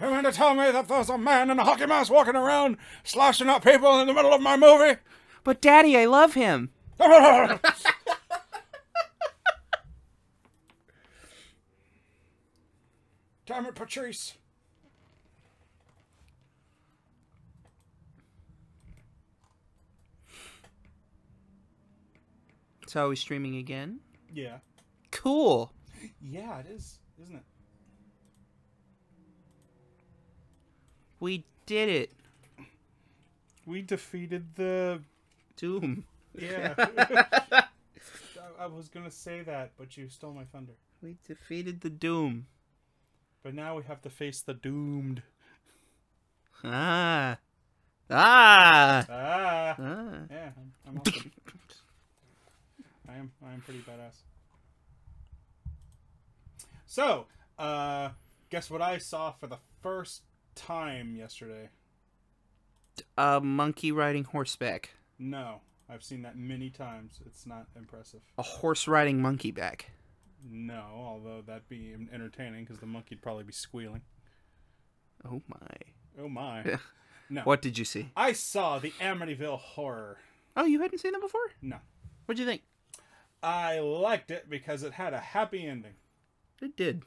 You mean to tell me that there's a man in a hockey mask walking around slashing up people in the middle of my movie? But Daddy, I love him. Damn it, Patrice. So are we streaming again? Yeah. Cool. Yeah, it is, isn't it? We did it. We defeated the... Doom. Yeah. I was going to say that, but you stole my thunder. We defeated the Doom. But now we have to face the doomed. Ah. Yeah, I'm awesome. I am pretty badass. So, guess what I saw for the first time yesterday? A monkey riding horseback. No, I've seen that many times. It's not impressive. A horse riding monkey back. No, although that'd be entertaining because the monkey'd probably be squealing. Oh my. Oh my. No. What did you see? I saw the Amityville Horror. Oh, you hadn't seen that before? No. What'd you think? I liked it because it had a happy ending. It did.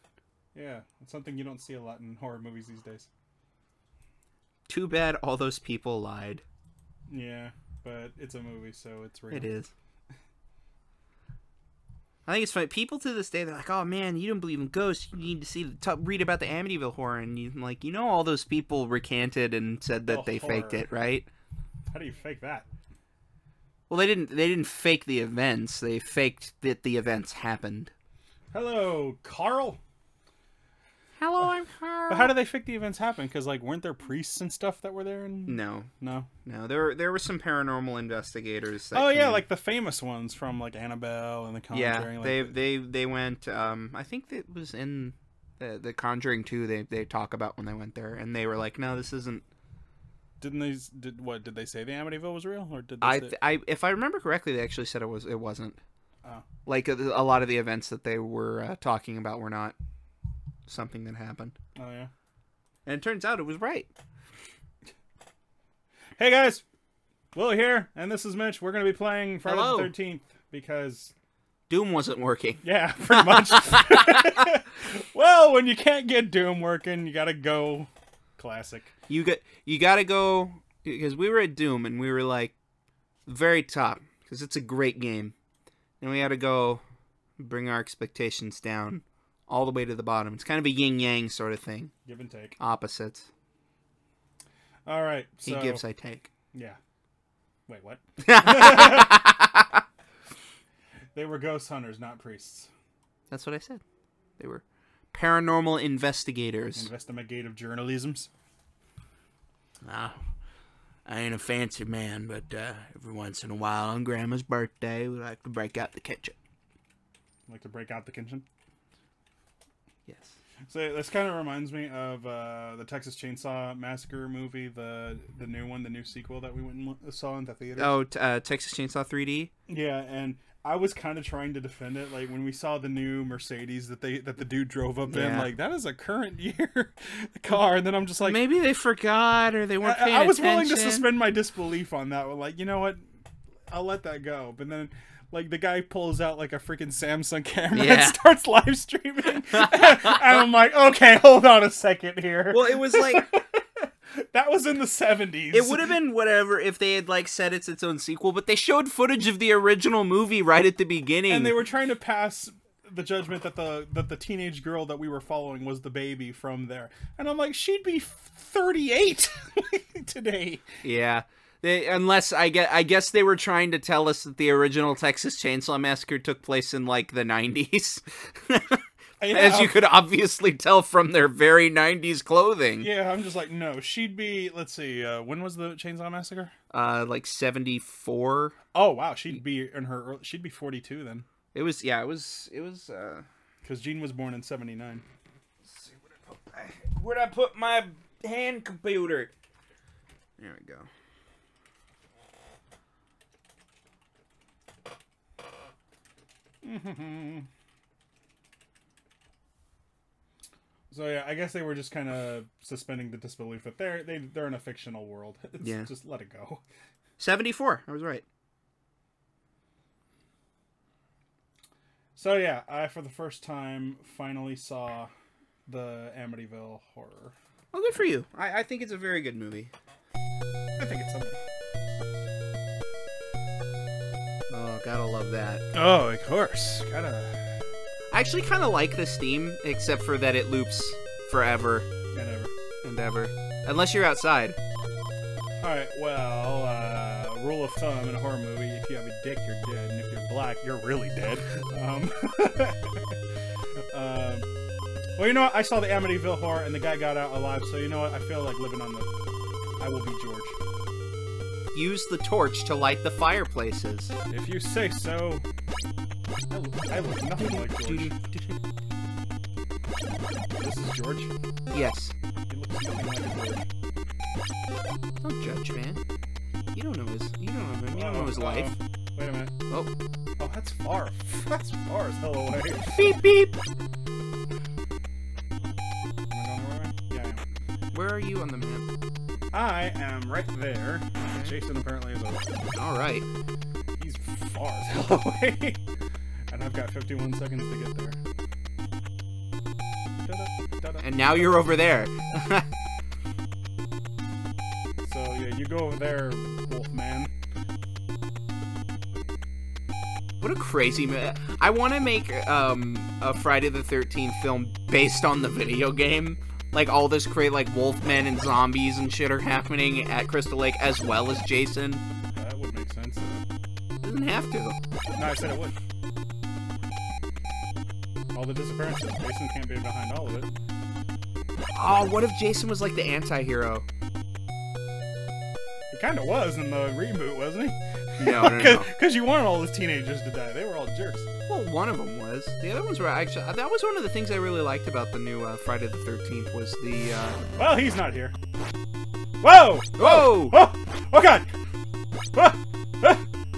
Yeah, it's something you don't see a lot in horror movies these days. Too bad all those people lied. Yeah, but it's a movie, so it's real. It is. I think it's funny. People to this day, they're like, "Oh man, you don't believe in ghosts. You need to see read about the Amityville Horror." And you like, all those people recanted and said that they faked it, right? How do you fake that? Well, they didn't fake the events. They faked that the events happened. Hello, Carl. Hello, I'm Carl. But how did they fake the events happen? Because weren't there priests and stuff that were there? No. There were some paranormal investigators. That like the famous ones from Annabelle and The Conjuring. Yeah, they went. I think it was in the Conjuring 2. They talk about when they went there, and they were like, "No, this isn't." Did they say the Amityville was real, or did they if I remember correctly, they actually said it wasn't. Oh. Like a lot of the events that they were talking about were not something that happened. Oh yeah. And it turns out it was right. Hey guys, Will here, and this is Mitch. We're going to be playing Friday the 13th because Doom wasn't working. Yeah, pretty much. Well, when you can't get Doom working, you got to go classic. You got to go, because we were at Doom and we were like very top because it's a great game. And we had to go bring our expectations down all the way to the bottom. It's kind of a yin-yang sort of thing. Give and take. Opposites. All right. So, he gives, I take. Yeah. Wait, what? They were ghost hunters, not priests. That's what I said. They were paranormal investigators. Investigative journalisms. I ain't a fancy man, but every once in a while on Grandma's birthday, we like to break out the kitchen. Like to break out the kitchen? Yes. So this kind of reminds me of the Texas Chainsaw Massacre movie, the new one, the new sequel that we went and saw in the theater. Oh, Texas Chainsaw 3D? Yeah, and I was kind of trying to defend it. Like when we saw the new Mercedes that the dude drove up in, like that is a current year car, and then I'm just like, maybe they forgot or they weren't paying attention. I was willing to suspend my disbelief on that one. Like, you know what? I'll let that go. But then, like, the guy pulls out like a freaking Samsung camera and starts live streaming, and I'm like, okay, hold on a second here. Well, it was like. That was in the 70s. It would have been whatever if they had like said it's its own sequel, but they showed footage of the original movie right at the beginning. And they were trying to pass the judgment that the teenage girl that we were following was the baby from there. And I'm like, she'd be 38 today. Yeah. I guess they were trying to tell us that the original Texas Chainsaw Massacre took place in like the 90s. Yeah. As you could obviously tell from their very 90s clothing. Yeah, I'm just like, no, she'd be, let's see, when was the Chainsaw Massacre? Like 74. Oh, wow, she'd be 42 then. It was, because Gene was born in 79. Let's see, where'd I put my hand computer? There we go. So yeah, I guess they were just kind of suspending the disbelief that they're in a fictional world. It's, just let it go. 74. I was right. So yeah, I for the first time finally saw the Amityville Horror. Oh, good for you. I think it's a very good movie. I think it's something. Oh, gotta love that. Oh, of course. Gotta. I actually kind of like this theme, except for that it loops forever and ever. Unless you're outside. Alright, well, rule of thumb in a horror movie, if you have a dick, you're dead, and if you're black, you're really dead. Well, you know what? I saw the Amityville Horror, and the guy got out alive, so you know what? I feel like living on the... I will be George. Use the torch to light the fireplaces. If you say so... I look nothing like George. This is George? Yes. He looks nothing like a George. Don't judge, man. You don't know his. You don't know him. You don't know his life. Wait a minute. Oh. Oh, that's far. That's far as hell away. Beep beep. Am I going the right way? Yeah, I am. Where are you on the map? I am right there. Jason apparently is over. All right. He's far as hell away. And I've got 51 seconds to get there. And now you're over there. So yeah, you go over there, Wolfman. What a crazy man. I want to make a Friday the 13th film based on the video game. Like all this like Wolfmen and zombies and shit are happening at Crystal Lake as well as Jason. That would make sense. Doesn't have to. No, I said it would. All the disappearances. Jason can't be behind all of it. Oh, what if Jason was like the anti-hero? He kind of was in the reboot, wasn't he? No. Because you wanted all those teenagers to die. They were all jerks. Well, one of them was. The other ones were actually... That was one of the things I really liked about the new Friday the 13th was the... Well, he's not here. Whoa! Whoa! Oh! Oh, God! Ah! Ah!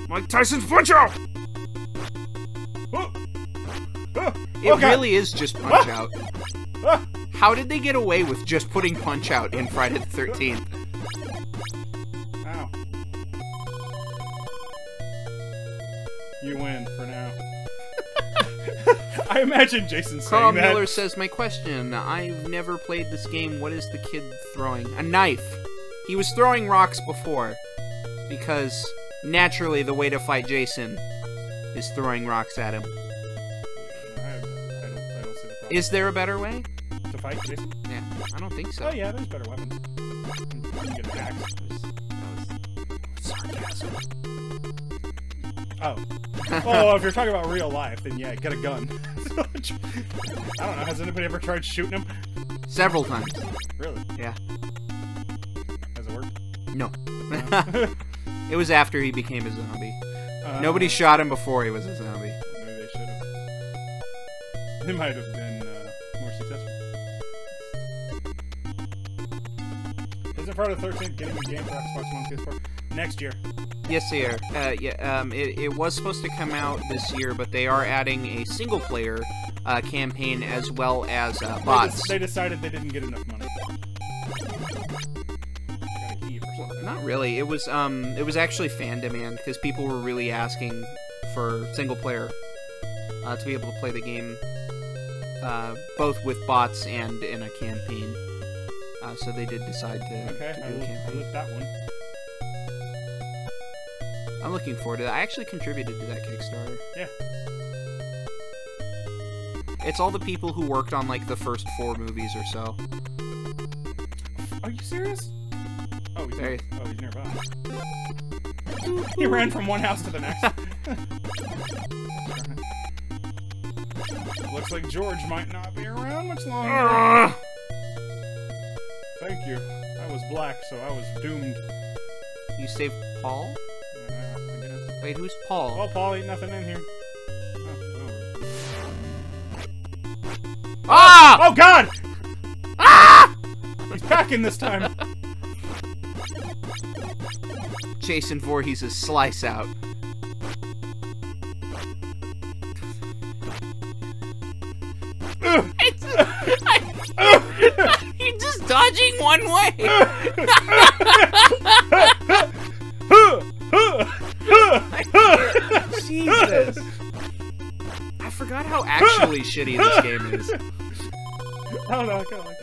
Mike Tyson's Punch-Out! Oh! Oh! It Oh, God! really is just Punch-Out. Ah! How did they get away with just putting Punch-Out in Friday the 13th? Ow. You win for now. I imagine Jason saying Carl that. Miller says, my question, I've never played this game. What is the kid throwing? A knife. He was throwing rocks before. Because, naturally, the way to fight Jason is throwing rocks at him. I don't see the problem. Is there a better way? To fight Jason? Yeah, I don't think so. Oh yeah, there's better weapons. You can get an axe. That was sarcasm. Oh. Oh, if you're talking about real life, then yeah, get a gun. I don't know, has anybody ever tried shooting him? Several times. Really? Yeah. Has it worked? No. It was after he became a zombie. Nobody shot him before he was a zombie. Maybe they should have. They might have been more successful. Isn't Friday the 13th getting a game for Xbox One and PS4? Next year. Yes, they are. It was supposed to come out this year, but they are adding a single-player campaign as well as bots. They decided they didn't get enough money. Got a key for something. Not really. It was actually fan demand because people were really asking for single-player to be able to play the game both with bots and in a campaign. So they did decide to do a campaign. I lit that one. I'm looking forward to that. I actually contributed to that Kickstarter. Yeah. It's all the people who worked on, like, the first 4 movies or so. Are you serious? Oh, he's Very. he's nearby. He ran from one house to the next. Looks like George might not be around much longer. Thank you. I was black, so I was doomed. You saved Paul? Yeah, I guess. Wait, who's Paul? Well, Paul, ain't nothing in here. Oh, Ah! oh God! Ah! He's packing this time. Jason Voorhees' Slice Out. You're just dodging one way. Jesus. I forgot how actually shitty this game is. I don't know, I kinda like it.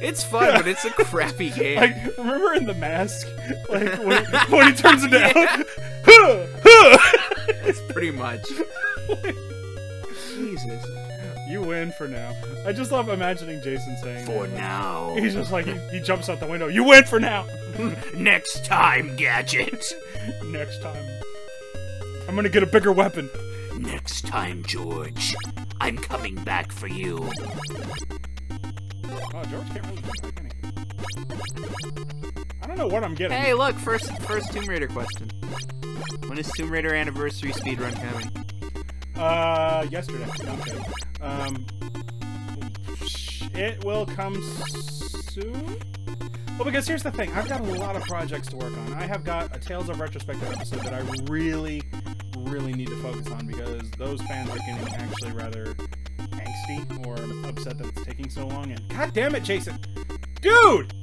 It's fun, but it's a crappy game. Like, remember in The Mask? Like, when he turns into... It's pretty much. Jesus. You win for now. I just love imagining Jason saying For that. now. He's just like, he jumps out the window. You win for now! Next time, Gadget. Next time. I'm gonna get a bigger weapon. Next time, George. I'm coming back for you. Oh, George can't really jump back, can he? I don't know what I'm getting. Hey, look, first Tomb Raider question. When is Tomb Raider Anniversary speedrun coming? Yesterday. Okay. It will come soon? Well, because here's the thing. I've got a lot of projects to work on. I have got a Tales of Retrospective episode that I really, really need to focus on because those fans are getting actually rather angsty or upset that it's taking so long. And god damn it, Jason! Dude!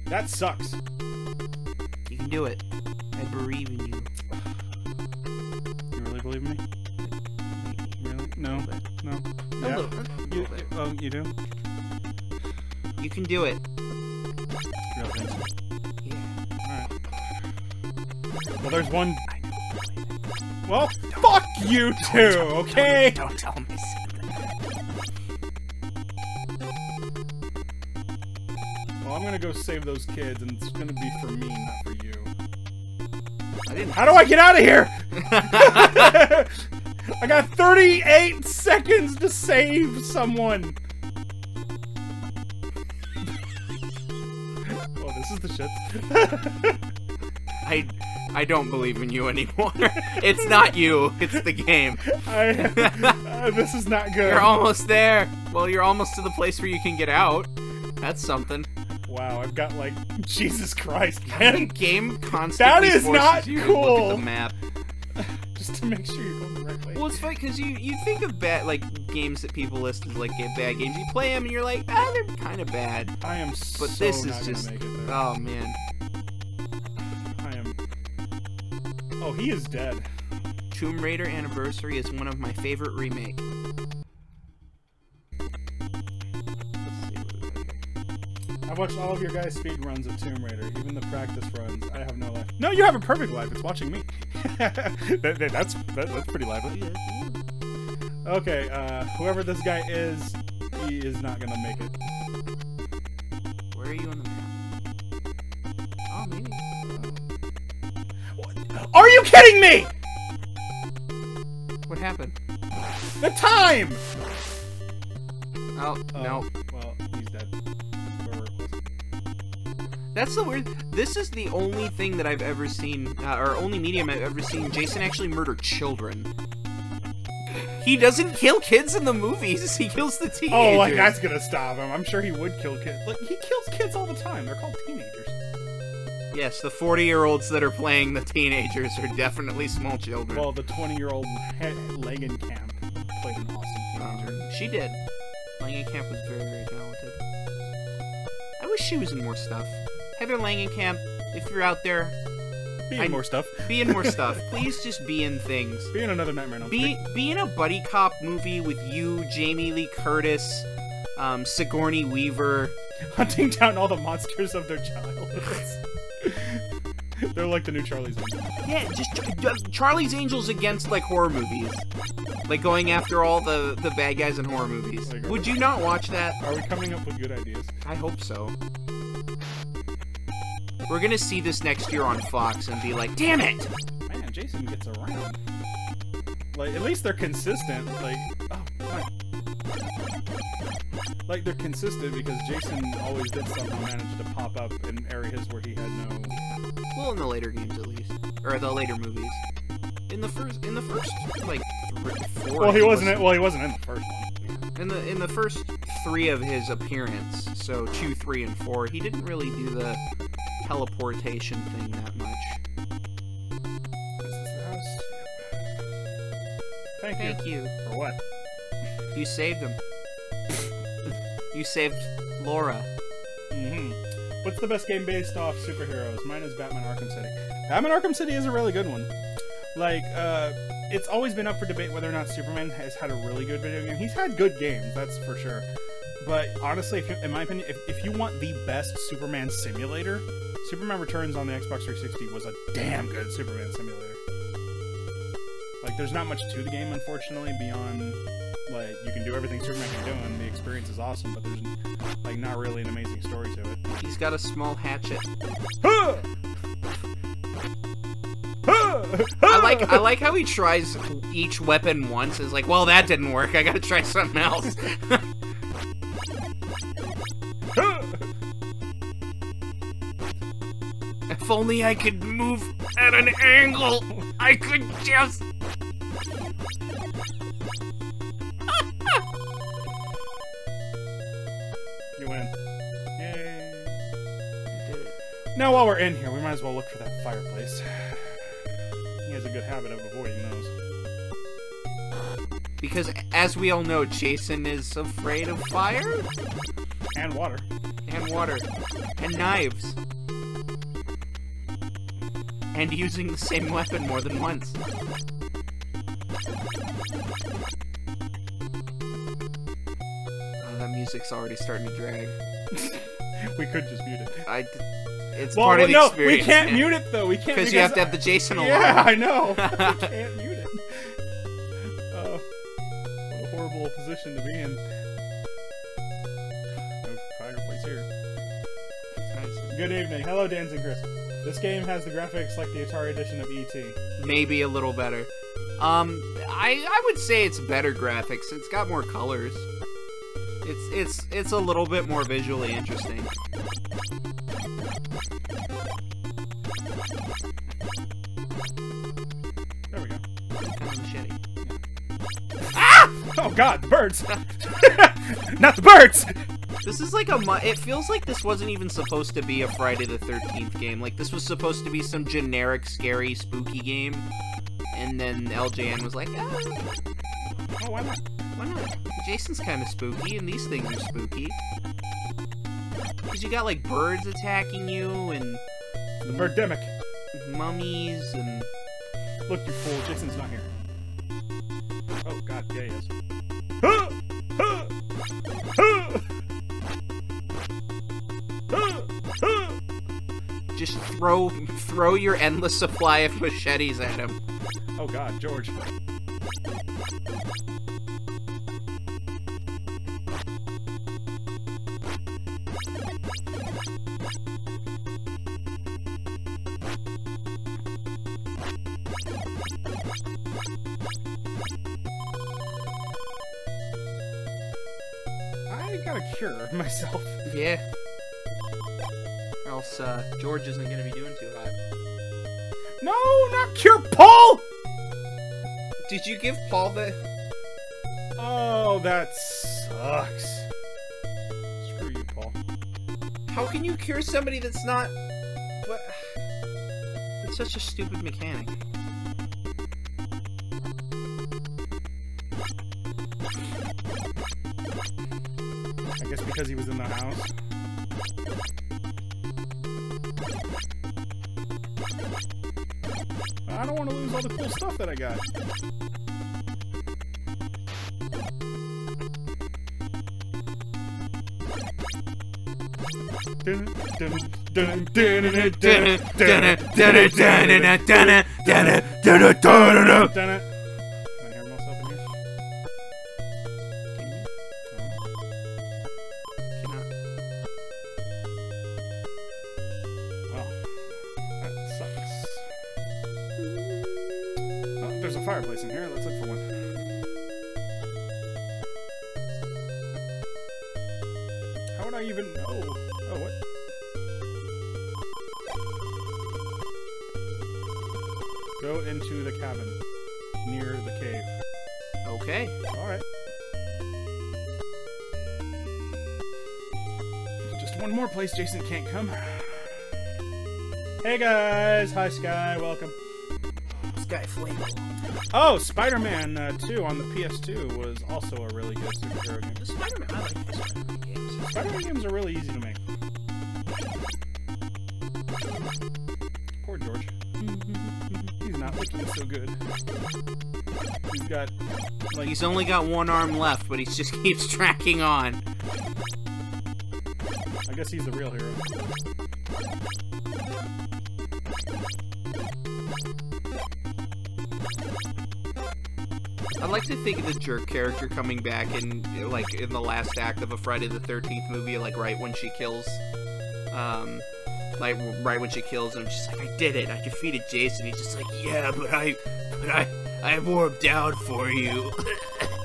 That sucks. You can do it. I believe in you. You really believe in me? Really? No. No. Yeah. Oh, you do? You can do it. Real things. Yeah. Alright. Well, there's one. Well, fuck you too, okay? Don't tell me something. Well, I'm gonna go save those kids, and it's gonna be for me, not for you. How do I get out of here? I got 38 seconds to save someone. Well, this is the shit. I don't believe in you anymore. It's not you. It's the game. This is not good. You're almost there. Well, you're almost to the place where you can get out. That's something. Wow, I've got like Jesus Christ, man. The game constantly that is forces not you cool. to look at the map. Just to make sure you're going the right way. Well, it's funny because you think of bad games that people list as like bad games. You play them and you're like, they're kind of bad. I am But so this not is just gonna make it there. oh man. I am. Oh, he is dead. Tomb Raider Anniversary is one of my favorite remakes. I watched all of your guys' speed runs of Tomb Raider, even the practice runs. I have no life. No, you have a perfect life. It's watching me. That's pretty lively. Okay, whoever this guy is, he is not gonna make it. Where are you on the map? Oh, maybe. Are you kidding me? What happened? The time! Oh, no. Well, he's dead. Whoever it was. That's the weird. This is the only thing that I've ever seen, or only medium I've ever seen Jason actually murder children. He doesn't kill kids in the movies. He kills the teenagers. Oh, like that's gonna stop him. I'm sure he would kill kids. Like, he kills kids all the time. They're called teenagers. Yes, the 40-year-olds that are playing the teenagers are definitely small children. Well, the 20-year-old Langenkamp played an awesome teenager. She did. Langenkamp was very, very talented. I wish she was in more stuff. Heather Langenkamp, if you're out there, Be in more stuff. Be in more stuff. Please just be in things. Be in another Nightmare on Elm Street. Be in a buddy cop movie with you, Jamie Lee Curtis, Sigourney Weaver. Hunting down all the monsters of their childhoods. They're like the new Charlie's Angels. Yeah, just Charlie's Angels against, like, horror movies. Like, going after all the bad guys in horror movies. Like, Would you not watch that? Are we coming up with good ideas? I hope so. We're gonna see this next year on Fox and be like, damn it! Man, Jason gets around. Like, at least they're consistent. Like, oh, fine. Like, they're consistent because Jason always did somehow manage to pop up in areas where he had no... Well, in the later games at least. Or the later movies. In the first, like, 4. Well, he wasn't in the first one. In the first 3 of his appearance, so 2, 3, and 4, he didn't really do the teleportation thing that much. Thank you. Thank you. For what? You saved him. You saved Laura. What's the best game based off superheroes? Mine is Batman Arkham City. Batman Arkham City is a really good one. Like, it's always been up for debate whether or not Superman has had a really good video game. He's had good games, that's for sure. But honestly, in my opinion, if you want the best Superman simulator, Superman Returns on the Xbox 360 was a damn good Superman simulator. Like, there's not much to the game, unfortunately, beyond, like, you can do everything Superman can do, and the experience is awesome, but there's, like, not really an amazing story to it. He's got a small hatchet. I like how he tries each weapon once. It's like, well, that didn't work. I gotta try something else. If only I could move at an angle, I could just... You win. Yay. You did it. Now, while we're in here, we might as well look for that fireplace. He has a good habit of avoiding those. Because, as we all know, Jason is afraid of fire? And water. And water. And knives. And using the same weapon more than once. Oh, that music's already starting to drag. We could just mute it. It's part of the experience. We can't mute it though. We can't because you have to have the Jason alarm. Yeah, I know. We can't mute it. What a horrible position to be in. No fireplace here. Nice. Good evening. Hello, Dancing Chris. This game has the graphics like the Atari edition of E.T. Maybe a little better. I would say it's better graphics. It's got more colors. It's a little bit more visually interesting. There we go. Kind of machete. Ah! Oh God, the birds! Not the birds! This is like it feels like this wasn't even supposed to be a Friday the 13th game. Like, this was supposed to be some generic, scary, spooky game. And then LJN was like, oh, why not? Why not? Jason's kind of spooky, and these things are spooky. Because you got, like, birds attacking you, and... The birdemic. Mummies, and... Look, you fool, Jason's not here. Oh, God, yeah, he is. Just throw your endless supply of machetes at him. Oh God, George. I got a cure myself. Yeah. Or else George isn't gonna be doing too hot. No, not cure Paul! Did you give Paul the... Oh, that sucks. Screw you, Paul. How can you cure somebody that's not... What? It's such a stupid mechanic. I guess because he was in the house. I don't want to lose all the cool stuff that I got. There's a fireplace in here. Let's look for one. How would I even know? Oh, what? Go into the cabin near the cave. Okay. Alright. Just one more place Jason can't come. Hey guys! Hi Sky, welcome. Sky Flame. Oh, Spider-Man 2 on the PS2 was also a really good superhero game. The Spider-Man, I like the Spider-Man games. Spider-Man games are really easy to make. Poor George. He's not looking so good. He's got, like... He's only got one arm left, but he just keeps tracking on. I guess he's the real hero. I'd like to think of the jerk character coming back in, like, in the last act of a Friday the 13th movie, like, right when she kills, right when she kills him, she's like, I did it, I defeated Jason. He's just like, yeah, but I wore him down for you.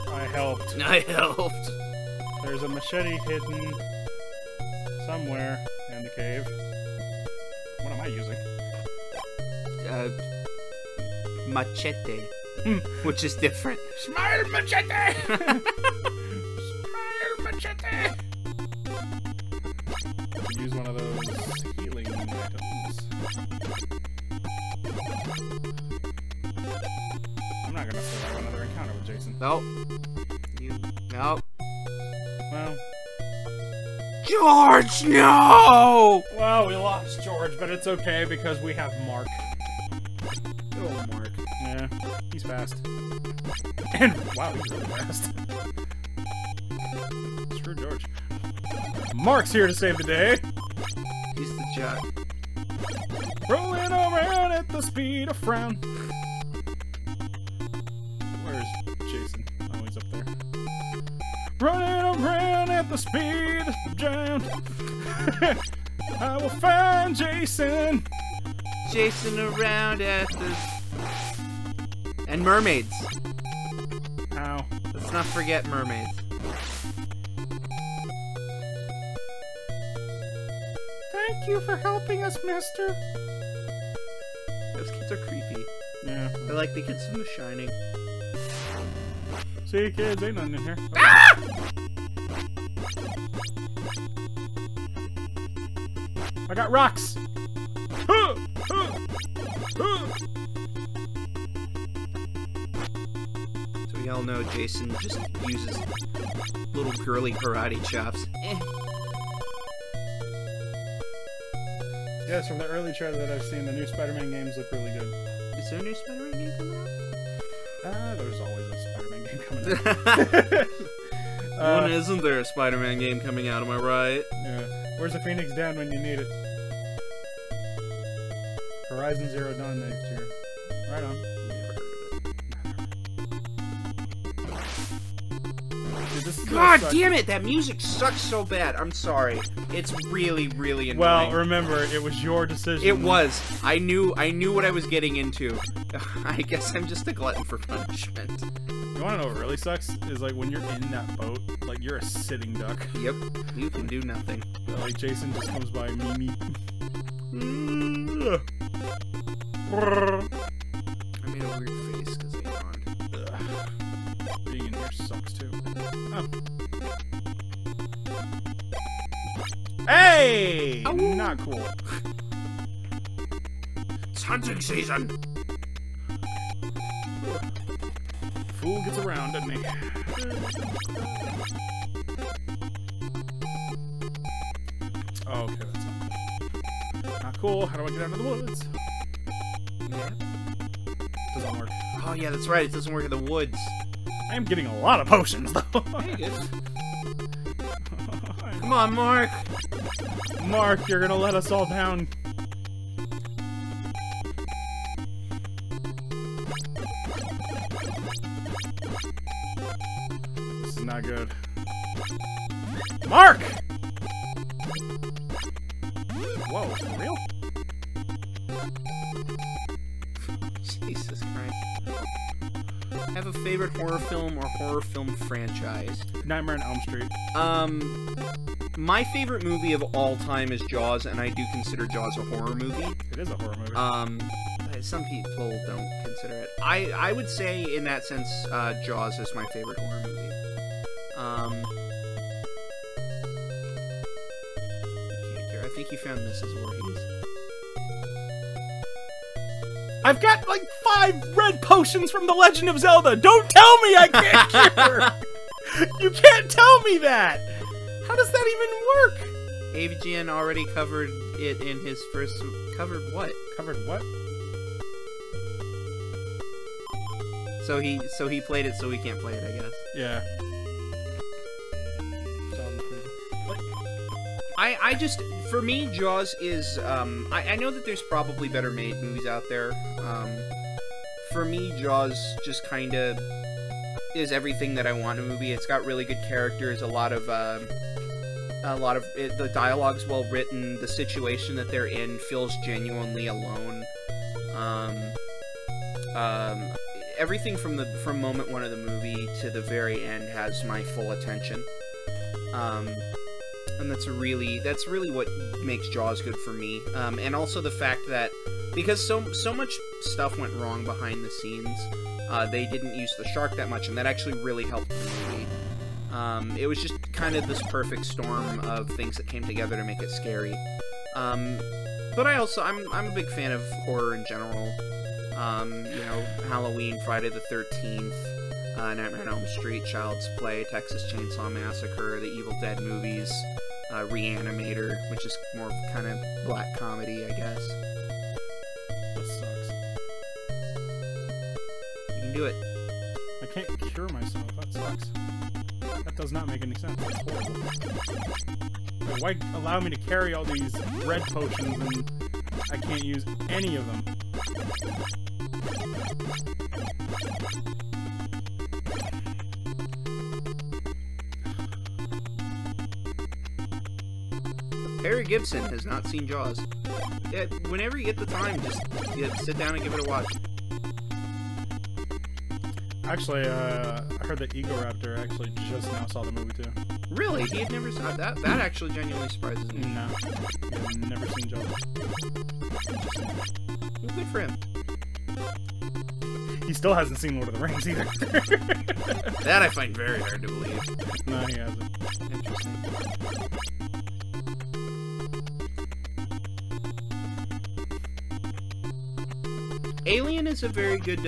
I helped. I helped. There's a machete hidden somewhere in the cave. What am I using? Machete. Which is different. Smile machete! Smile machete! Could use one of those healing items. I'm not gonna survive another encounter with Jason. Nope. Nope. Well. George, no! Well, we lost George, but it's okay because we have Mark. Good old Mark. Yeah, he's fast. And, wow, he's really fast. Screw George. Mark's here to save the day. He's the judge. Rolling around at the speed of frown. Where's Jason? Oh, he's up there. Running around at the speed of giant. I will find Jason. Jason around at the... And mermaids. Ow. Let's not forget mermaids. Thank you for helping us, mister. Those kids are creepy. Yeah. They're like the kids from The Shining. See, kids, ain't nothing in here. Okay. Ah! I got rocks. So we all know Jason just uses little girly karate chops. Yes, from the early trailer that I've seen, the new Spider-Man games look really good. Is there a new Spider-Man game coming out? There's always a Spider-Man game coming out. When isn't there a Spider-Man game coming out, am I right? Yeah. Where's the Phoenix Down when you need it? Horizon Zero Dawn next year. Right on. Dude, this is God damn it! That music sucks so bad. I'm sorry. It's really, really annoying. Well, remember, it was your decision. It was. I knew what I was getting into. I guess I'm just a glutton for punishment. You wanna know what really sucks? Is like when you're in that boat, like you're a sitting duck. Yep. You can do nothing. Like Jason just comes by, Mimi. I made a weird face because I yawned. Being in here sucks too. Oh. Hey! Ow. Not cool. It's hunting season. Fool gets around, doesn't he? Oh, okay, that's not cool. How do I get out of the woods? Yeah. Doesn't work. Oh yeah, that's right. It doesn't work in the woods. I am getting a lot of potions, though. Hey, good. Come on, Mark. Mark, you're gonna let us all down. This is not good. Mark! Whoa, for real? Jesus Christ. Have a favorite horror film or horror film franchise? Nightmare on Elm Street. My favorite movie of all time is Jaws, and I do consider Jaws a horror movie. It is a horror movie. Some people don't consider it. I would say, in that sense, Jaws is my favorite horror movie. I think you found Mrs. Voorhees. I've got like 5 red potions from The Legend of Zelda. Don't tell me I can't cure. You can't tell me that. How does that even work? AVGN already covered it in his first... Covered what? Covered what? So he played it, so we can't play it, I guess. Yeah. I just, for me, Jaws is, I know that there's probably better made movies out there. For me, Jaws just kind of is everything that I want in a movie. It's got really good characters, the dialogue's well written, the situation that they're in feels genuinely alone. Everything from moment 1 of the movie to the very end has my full attention. And that's really what makes Jaws good for me. And also the fact that because so much stuff went wrong behind the scenes, they didn't use the shark that much, and that actually really helped the movie. It was just kind of this perfect storm of things that came together to make it scary. But I'm a big fan of horror in general. You know, Halloween, Friday the 13th, Nightmare on Elm Street, Child's Play, Texas Chainsaw Massacre, the Evil Dead movies, Reanimator, which is more kind of black comedy, I guess. That sucks. You can do it. I can't cure myself. That sucks. That does not make any sense. That's horrible. Like, why allow me to carry all these red potions and I can't use any of them? Harry Gibson has not seen Jaws. Yeah, whenever you get the time, just sit down and give it a watch. Actually, I heard that Ego Raptor actually just now saw the movie too. Really? He had never saw that? That actually genuinely surprises me. No. I've never seen Jaws. Well, good for him. He still hasn't seen Lord of the Rings either. That I find very hard to believe. No, he hasn't. Interesting. Alien is a very good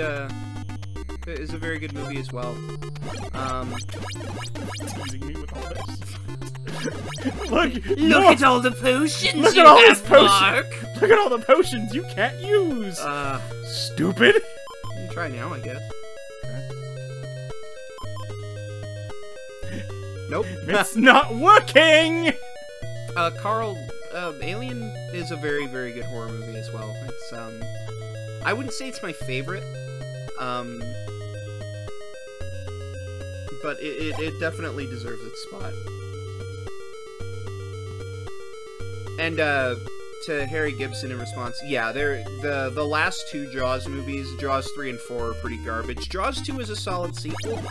movie as well. Teasing me with all this. Look at all the potions. Look you at all have, these potions. Mark. Look at all the potions you can't use. Stupid. You can try now, I guess. Okay. Nope. It's not working. Carl, Alien is a very, very good horror movie as well. It's I wouldn't say it's my favorite, but it definitely deserves its spot. And to Harry Gibson in response, yeah, the last 2 Jaws movies, Jaws 3 and 4, are pretty garbage. Jaws 2 is a solid sequel.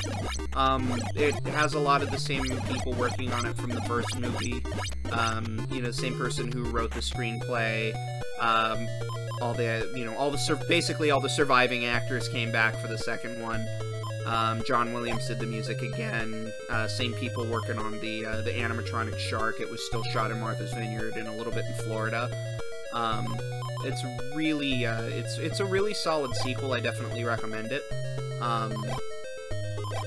It has a lot of the same people working on it from the first movie. You know, the same person who wrote the screenplay. Basically all the surviving actors came back for the second one. John Williams did the music again. Same people working on the animatronic shark. It was still shot in Martha's Vineyard and a little bit in Florida. It's really, it's a really solid sequel. I definitely recommend it.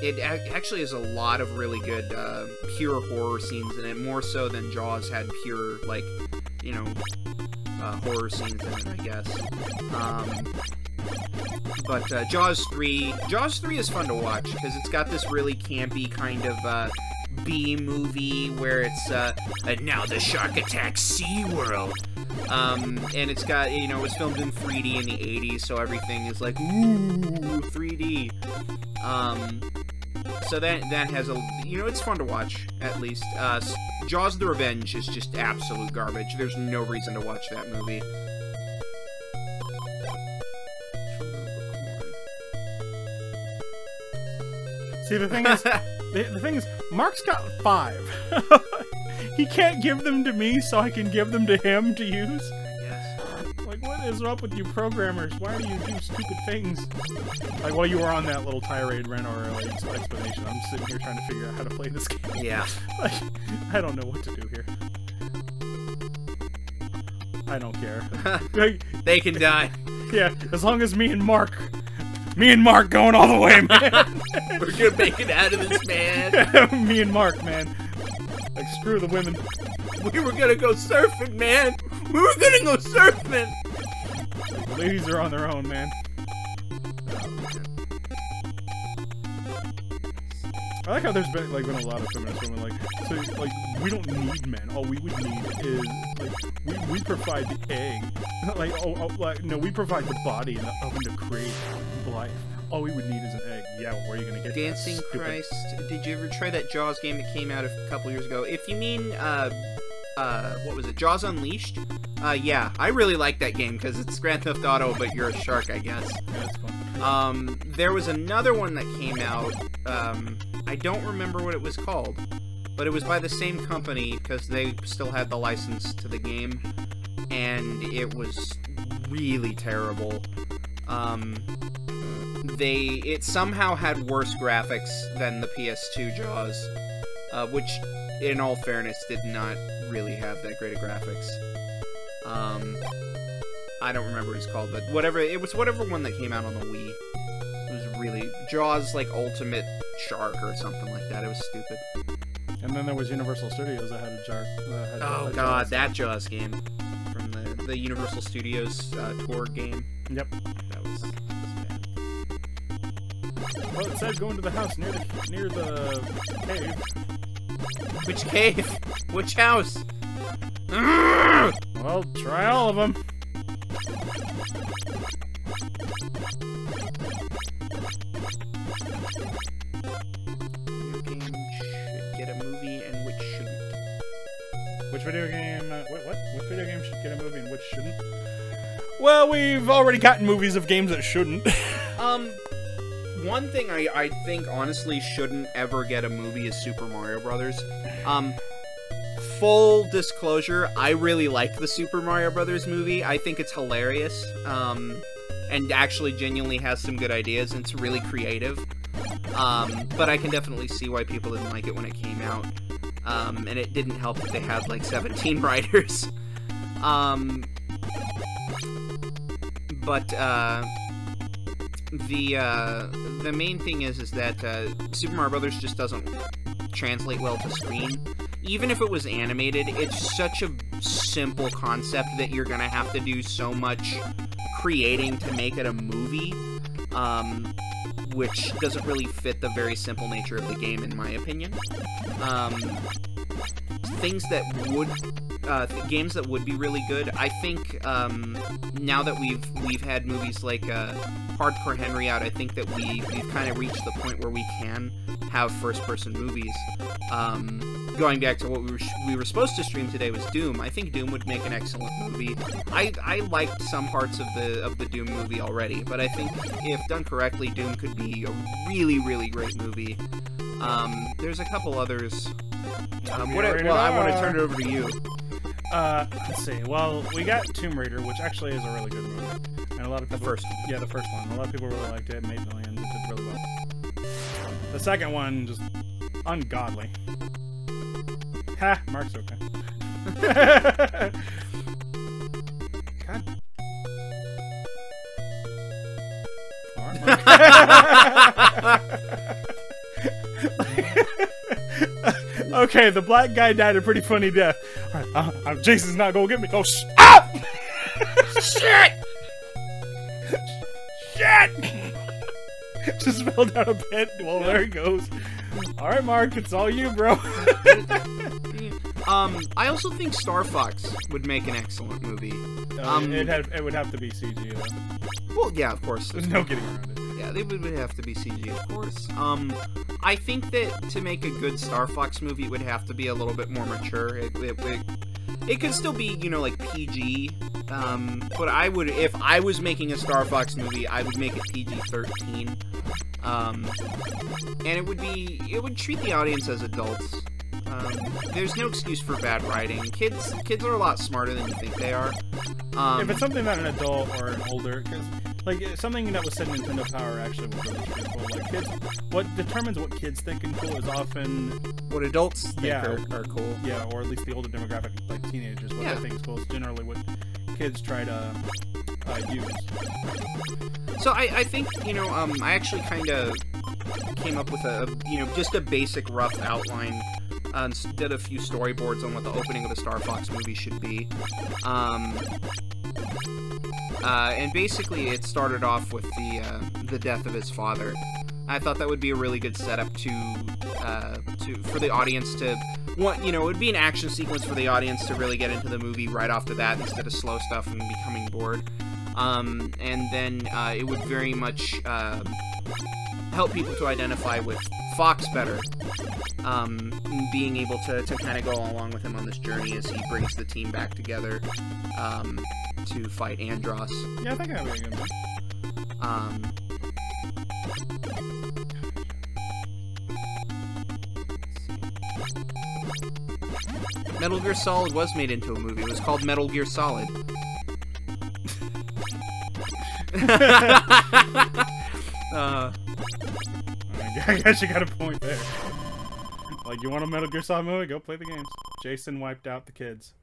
It actually has a lot of really good pure horror scenes in it, more so than Jaws had pure, like, you know, horror scenes in it, I guess. But Jaws 3 is fun to watch, because it's got this really campy kind of B-movie where it's, and now the shark attacks SeaWorld. And it's got, you know, it was filmed in 3D in the 80s, so everything is like, ooh, 3D. So that has a, you know, it's fun to watch, at least. Jaws the Revenge is just absolute garbage. There's no reason to watch that movie. See, the thing is, the thing is, Mark's got 5. He can't give them to me, so I can give them to him to use. Yes. Like, what is up with you programmers? Why do you do stupid things? Like, while you were on that little tirade rant or like explanation, I'm sitting here trying to figure out how to play this game. Yeah. Like, I don't know what to do here. I don't care. Like, they can die. Yeah, as long as me and Mark going all the way, man. We're gonna make it out of this, man. Me and Mark, man. Like, screw the women. We were gonna go surfing, man. We were gonna go surfing. The ladies are on their own, man. I like how there's been a lot of feminist women like, so like, we don't need men. All we would need is like we provide the egg. Like no, we provide the body and the oven to create life. All we would need is an egg. Yeah, where are you gonna get Dancing that? Christ? Did you ever try that Jaws game that came out a couple years ago? If you mean what was it? Jaws Unleashed? Yeah, I really like that game because it's Grand Theft Auto, but you're a shark, I guess. Yeah, it's fun. There was another one that came out. I don't remember what it was called, but it was by the same company because they still had the license to the game, and it was really terrible. It somehow had worse graphics than the PS2 Jaws, which, in all fairness, did not really have that great of graphics. I don't remember what it's called, but whatever one that came out on the Wii. It was really Jaws, like Ultimate Shark or something like that. It was stupid. And then there was Universal Studios that had a jar. Oh god, that Jaws game from the Universal Studios tour game. Yep. That was bad. Well, it said go into the house near the cave. Which cave? Which house? Well, try all of them. Video game should get a movie and which shouldn't. Which video game? What? Which video game should get a movie and which shouldn't? Well, we've already gotten movies of games that shouldn't. One thing I think honestly shouldn't ever get a movie is Super Mario Brothers. Full disclosure, I really like the Super Mario Brothers movie. I think it's hilarious, and actually genuinely has some good ideas, and it's really creative. But I can definitely see why people didn't like it when it came out. And it didn't help that they had like 17 writers. The main thing is that Super Mario Brothers just doesn't translate well to screen. Even if it was animated, it's such a simple concept that you're gonna have to do so much creating to make it a movie, which doesn't really fit the very simple nature of the game, in my opinion. Things that would games that would be really good. I think now that we've had movies like Hardcore Henry out, I think that we've kind of reached the point where we can have first-person movies. Going back to what we were supposed to stream today was Doom. I think Doom would make an excellent movie. I liked some parts of the Doom movie already, but I think if done correctly, Doom could be a really, really great movie. There's a couple others. I want to turn it over to you. Let's see. Well, we got Tomb Raider, which actually is a really good movie, and a lot of people. The first one. Yeah, the first one. A lot of people really liked it. It made millions. It did really well. The second one just ungodly. Ha! Mark's okay. God. All right, Mark. Okay, the black guy died a pretty funny death. All right, Jason's not gonna get me. Oh, ah! Shit! Shit! Just fell down a pit. Well, there he goes. All right, Mark, it's all you, bro. I also think Star Fox would make an excellent movie. It would have to be CG, though. Well, yeah, of course. There's no getting around it. Yeah, they would have to be CG, of course. I think that to make a good Star Fox movie, it would have to be a little bit more mature. It could still be, you know, like PG. But if I was making a Star Fox movie, I would make it PG-13. And it would treat the audience as adults. There's no excuse for bad writing. Kids are a lot smarter than you think they are. If it's something that an adult or an older, because like something that was said in Nintendo Power actually was really cool. Like kids, what determines what kids think is cool is often what adults think are cool. Yeah, or at least the older demographic, like teenagers, what they think is cool is generally what kids try to use. So I think, you know, I actually kind of came up with just a basic rough outline. Did a few storyboards on what the opening of the Star Fox movie should be. And basically it started off with the death of his father. I thought that would be a really good setup for the audience to it would be an action sequence for the audience to really get into the movie right after that instead of slow stuff and becoming bored. And then it would very much help people to identify with Fox better, being able to kind of go along with him on this journey as he brings the team back together to fight Andross. Yeah, I think that would be a good one. Metal Gear Solid was made into a movie. It was called Metal Gear Solid. I guess you got a point there. Like, you want a Metal Gear Solid movie? Go play the games. Jason wiped out the kids.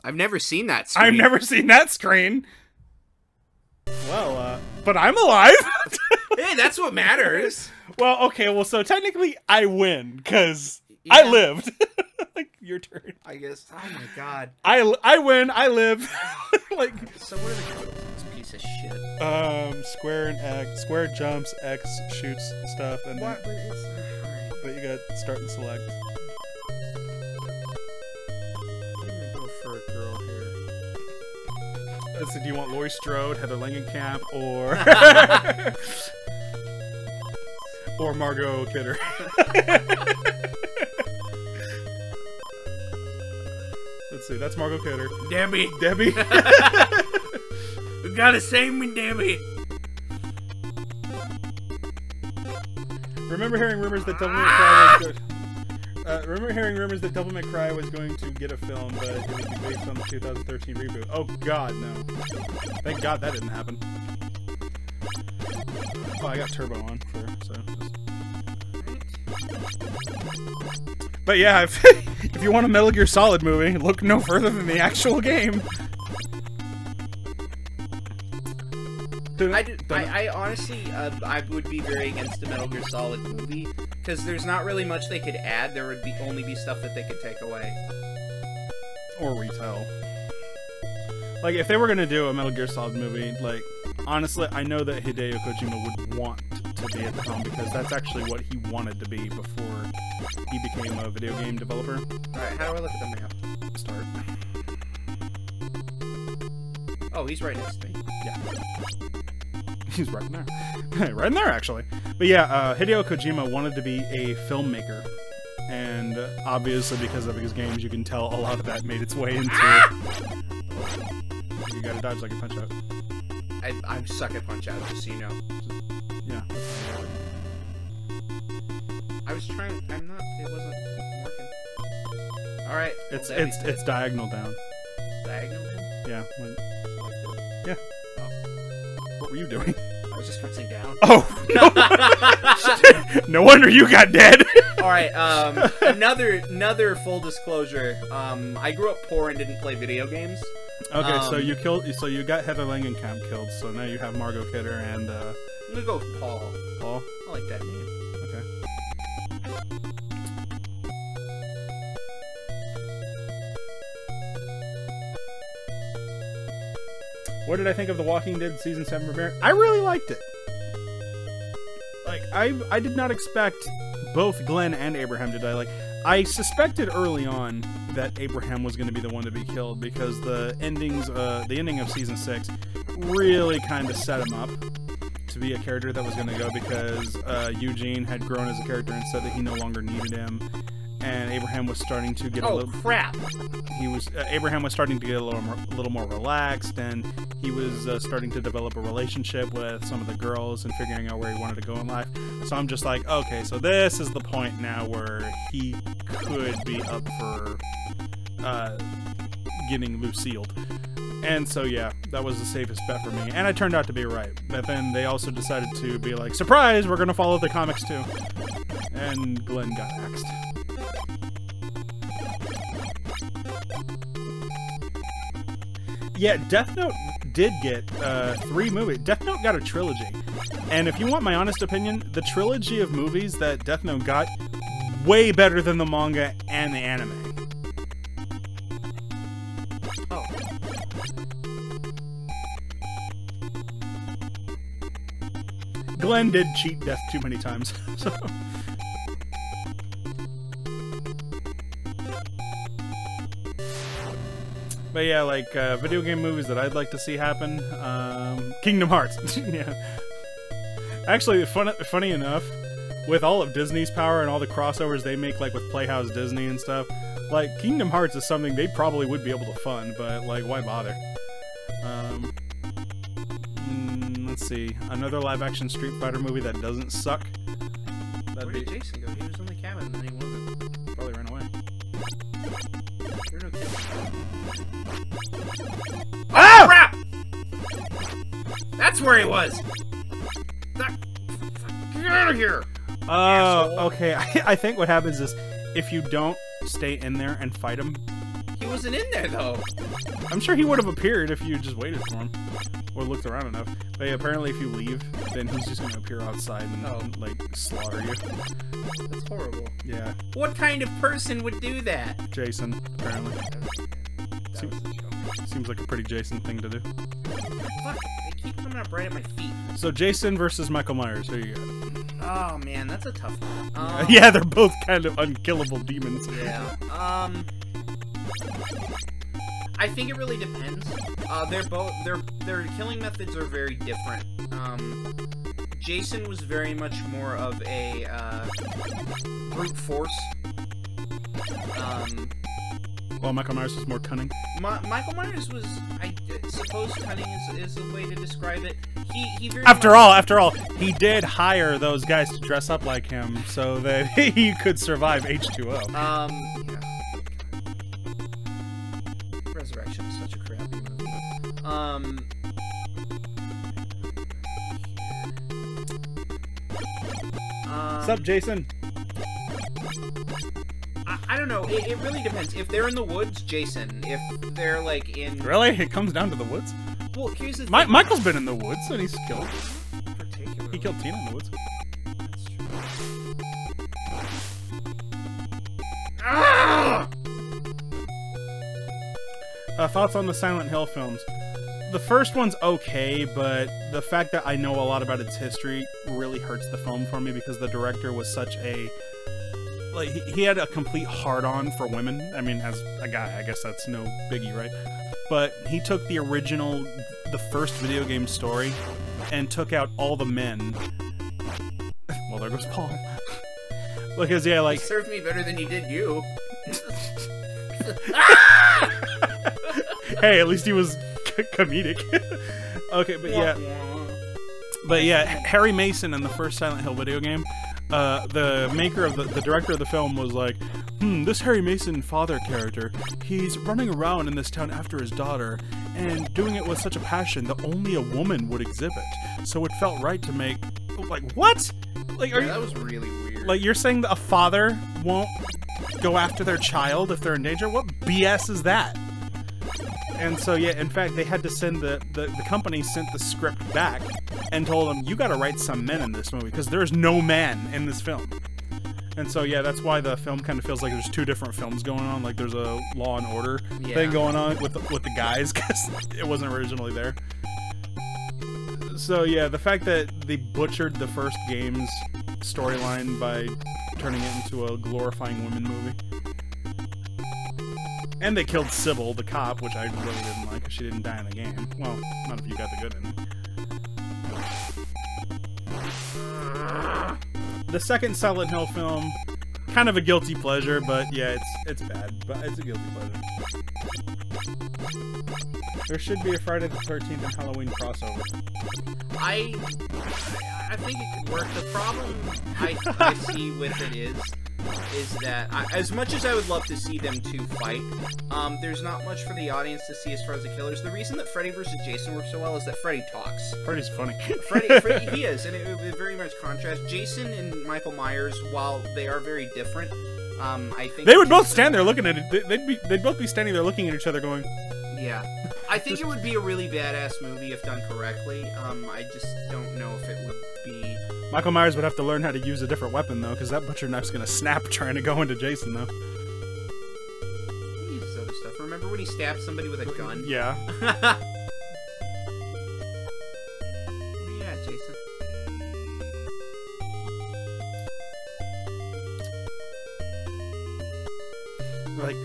I've never seen that screen. I've never seen that screen. Well, but I'm alive. Hey, that's what matters. Well, okay, well, so technically I win, because I lived. Like, your turn. I guess. Oh my god. I win, I live. Like. So what are the controls of this piece of shit? Square and X. Square jumps, X shoots stuff, and what? then, but you got start and select. I'm gonna go for a girl here. So do you want Laurie Strode, Heather Langenkamp, or or Margot Kidder? Let's see, that's Margot Kidder. Debbie. You gotta save me, Debbie. Remember hearing rumors that Devil May Cry was good. Remember hearing rumors that Devil May Cry was going to get a film, but it would be based on the 2013 reboot. Oh god, no. Thank god that didn't happen. Oh, I got Turbo on so just... But yeah, if you want a Metal Gear Solid movie, look no further than the actual game. I honestly, I would be very against a Metal Gear Solid movie, because there's not really much they could add. There would only be stuff that they could take away. Or retell. Like, if they were gonna do a Metal Gear Solid movie, like, honestly, I know that Hideo Kojima would want to be at the helm, because that's actually what he wanted to be before he became a video game developer. Alright, how do I look at the map? Start. Oh, he's right next to me. Yeah. He's right in there. Right in there, actually. But yeah, Hideo Kojima wanted to be a filmmaker. And obviously, because of his games, you can tell a lot of that made its way into... You gotta dodge like a Punch-Out. I suck at Punch-Out, just so you know. Yeah. I was trying... it wasn't working. Alright. It's diagonal down. Diagonal down? Yeah. Yeah. Oh. What were you doing? I was just pressing down. Oh! No, no wonder you got dead! Alright, another full disclosure. I grew up poor and didn't play video games. Okay, so you got Heather Langenkamp killed, so now you have Margot Kidder and, I'm gonna go with Paul. Paul? I like that name. Okay. What did I think of The Walking Dead Season 7 premiere? I really liked it. Like, I did not expect both Glenn and Abraham to die. Like, I suspected early on that Abraham was going to be the one to be killed, because the ending of Season 6 really kind of set him up to be a character that was going to go, because Eugene had grown as a character and said that he no longer needed him. And Abraham was starting to get a little... crap! Abraham was starting to get a little more relaxed, and he was starting to develop a relationship with some of the girls and figuring out where he wanted to go in life. So I'm just like, okay, so this is the point now where he could be up for getting Lucille'd. And so, yeah, that was the safest bet for me. And it turned out to be right. But then they also decided to be like, surprise, we're going to follow the comics too. And Glenn got axed. Yeah, Death Note did get 3 movies. Death Note got a trilogy. And if you want my honest opinion, the trilogy of movies that Death Note got, way better than the manga and the anime. Oh. Glenn did cheat death too many times. So. But yeah, like video game movies that I'd like to see happen. Kingdom Hearts. Yeah. Actually, funny enough, with all of Disney's power and all the crossovers they make, like with Playhouse Disney and stuff, like Kingdom Hearts is something they probably would be able to fund, but like, why bother? Let's see, another live-action Street Fighter movie that doesn't suck. Where did Jason go? He was in the cabin and then he wasn't. Probably ran away. There are no kids. Ah! Crap! That's where he was! Get out of here! Oh, okay. I think what happens is, if you don't stay in there and fight him... He wasn't in there, though. I'm sure he would have appeared if you just waited for him. Or looked around enough. But yeah, apparently if you leave, then he's just going to appear outside and, like, slaughter you. That's horrible. Yeah. What kind of person would do that? Jason, apparently. Seems like a pretty Jason thing to do. Fuck, they keep coming up right at my feet. So Jason versus Michael Myers, who you got? Oh man, that's a tough one. Yeah, they're both kind of unkillable demons. Yeah. I think it really depends. Their killing methods are very different. Jason was very much more of a brute force. Well, Michael Myers was more cunning. Michael Myers was, I suppose, cunning is a way to describe it. He very after all, he did hire those guys to dress up like him so that he could survive H2O. Yeah. Resurrection is such a crappy movie. What's up, Jason? I don't know. It really depends. If they're in the woods, Jason. If they're like in... Really? It comes down to the woods? Well, here's the thing. Michael's been in the woods and he's killed. Particularly. He killed Tina in the woods. That's true. Ah! Thoughts on the Silent Hill films? The first one's okay, but the fact that I know a lot about its history really hurts the film for me because the director was such a... Like, he had a complete hard-on for women. I mean, as a guy, I guess that's no biggie, right? But he took the original, the first video game story, and took out all the men. Well, there goes Paul. Because, yeah, like... He served me better than he did you. Hey, at least he was comedic. Okay, but yeah. But yeah, Harry Mason in the first Silent Hill video game, the maker of the director of the film was like, this Harry Mason father character, he's running around in this town after his daughter, and doing it with such a passion that only a woman would exhibit. So it felt right to make... Like, what? Like, that was really weird. Like, you're saying that a father won't go after their child if they're in danger? What BS is that? And so, yeah, in fact, they had to send the company sent the script back and told them, you gotta write some men in this movie, because there's no man in this film. And so, yeah, that's why the film kind of feels like there's two different films going on. Like, there's a Law and Order thing going on with the guys, because it wasn't originally there. So, yeah, the fact that they butchered the first game's storyline by turning it into a glorifying women movie. And they killed Sybil, the cop, which I really didn't like, because she didn't die in the game. Well, not if you got the good in it. The second Silent Hill film, kind of a guilty pleasure, but yeah, it's bad, but it's a guilty pleasure. There should be a Friday the 13th and Halloween crossover. I think it could work. The problem I see with it is that as much as I would love to see them two fight, there's not much for the audience to see as far as the killers. The reason that Freddy vs. Jason works so well is that Freddy talks. Freddy's funny. Freddy, he is, and it very much contrasts. Jason and Michael Myers, while they are very different, I think they would both stand there looking at it. They'd both be standing there looking at each other, going, "Yeah." I think it would be a really badass movie if done correctly. I just don't know if it would be... Michael Myers would have to learn how to use a different weapon, though, because that butcher knife's gonna snap trying to go into Jason, though. He uses other stuff. Remember when he stabbed somebody with a gun? Yeah. Yeah, Jason. Like,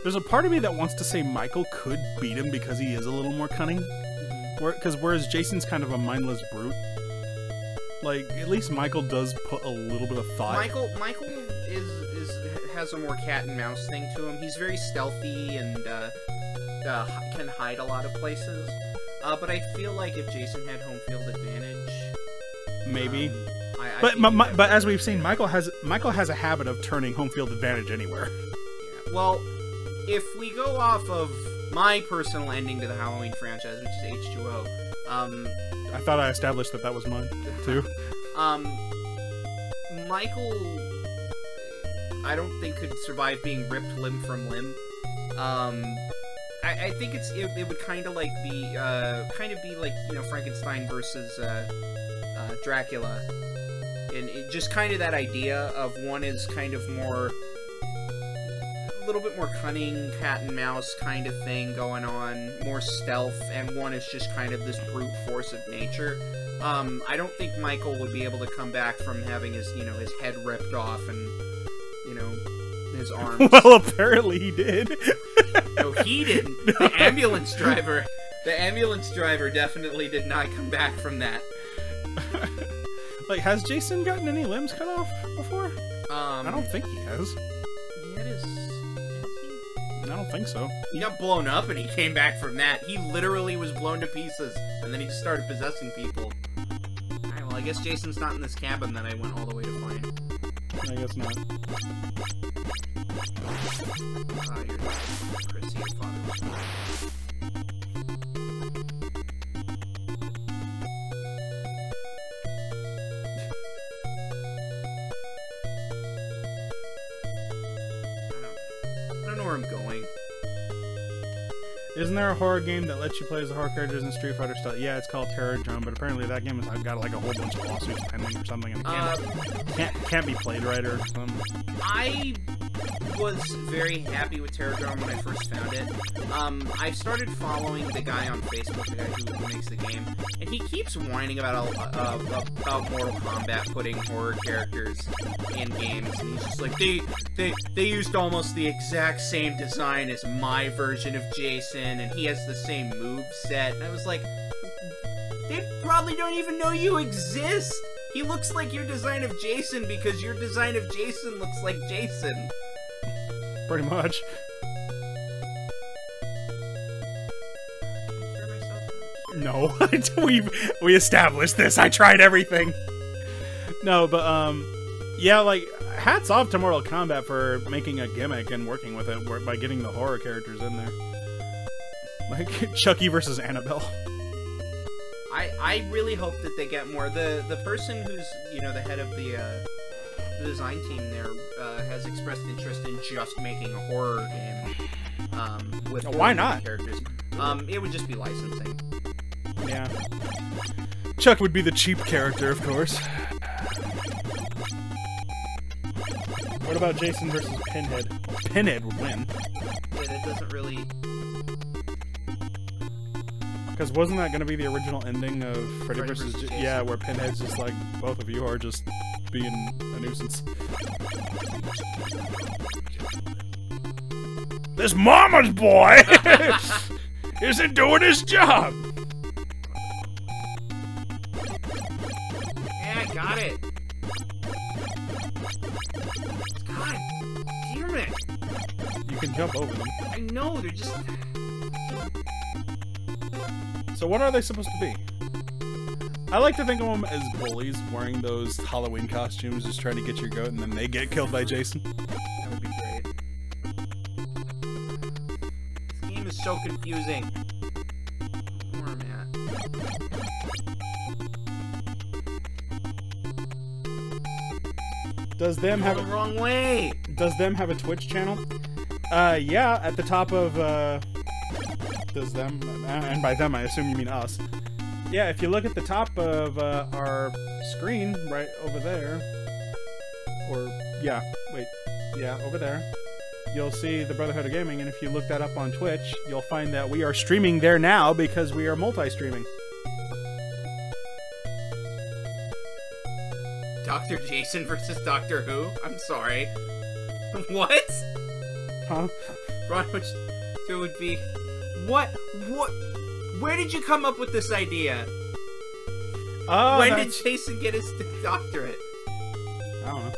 there's a part of me that wants to say Michael could beat him because he is a little more cunning. Whereas Jason's kind of a mindless brute. Like, at least Michael does put a little bit of thought. Michael has a more cat and mouse thing to him. He's very stealthy and can hide a lot of places. But I feel like if Jason had home field advantage, maybe. I But as we've seen, Michael has a habit of turning home field advantage anywhere. Yeah. Well, if we go off of my personal ending to the Halloween franchise, which is H2O, I thought I established that was mine too. Michael, I don't think could survive being ripped limb from limb. I think it would kind of be like, you know, Frankenstein versus Dracula, and just kind of that idea of one is kind of more, a little bit more cunning, cat and mouse kind of thing going on, more stealth, and one is just kind of this brute force of nature. I don't think Michael would be able to come back from having his head ripped off and, you know, his arms. Well, apparently he did. No, he didn't. The ambulance driver definitely did not come back from that. Like, has Jason gotten any limbs cut off before? I don't think he has. He had his... I don't think so. He got blown up and he came back from that. He literally was blown to pieces, and then he just started possessing people. Alright, well, I guess Jason's not in this cabin that I went all the way to find. I guess not. You're Chris, your father. I don't know where I'm going. Isn't there a horror game that lets you play as the horror characters in Street Fighter style? Yeah, it's called Terror Drum, but apparently that game has got like a whole bunch of lawsuits pending or something, and it can't be played right or something. I was very happy with Terror Drum when I first found it. I started following the guy on Facebook, the guy who makes the game, and he keeps whining about Mortal Kombat putting horror characters in games, and he's just like, they used almost the exact same design as my version of Jason, and he has the same move set, and I was like, they probably don't even know you exist! He looks like your design of Jason because your design of Jason looks like Jason. Pretty much. No, we established this. I tried everything. No, but yeah, like, hats off to Mortal Kombat for making a gimmick and working with it by getting the horror characters in there. Like Chucky versus Annabelle. I really hope that they get more. The person who's, you know, the head of the design team there has expressed interest in just making a horror game with why not characters. It would just be licensing. Yeah. Chuck would be the cheap character, of course. What about Jason versus Pinhead? Pinhead would win. Yeah, that doesn't really... Because wasn't that going to be the original ending of Freddy vs. Jason? Yeah, where Pinhead's just like, both of you are just being a nuisance. This mama's boy isn't doing his job! Yeah, I got it. God damn it. You can jump over them. I know, they're just... So what are they supposed to be? I like to think of them as bullies wearing those Halloween costumes, just trying to get your goat, and then they get killed by Jason. That would be great. This game is so confusing. Where am I at? Does them have the wrong way? Does them have a Twitch channel? Yeah, at the top of does them, and by them I assume you mean us. Yeah, if you look at the top of our screen, right over there, or yeah, wait, yeah, over there, you'll see the Brotherhood of Gaming, and if you look that up on Twitch, you'll find that we are streaming there now because we are multi-streaming. Dr. Jason versus Doctor Who? I'm sorry. What? Huh? Ron, which it would be... What? Where did you come up with this idea? Oh, when did Jason get his doctorate? I don't know.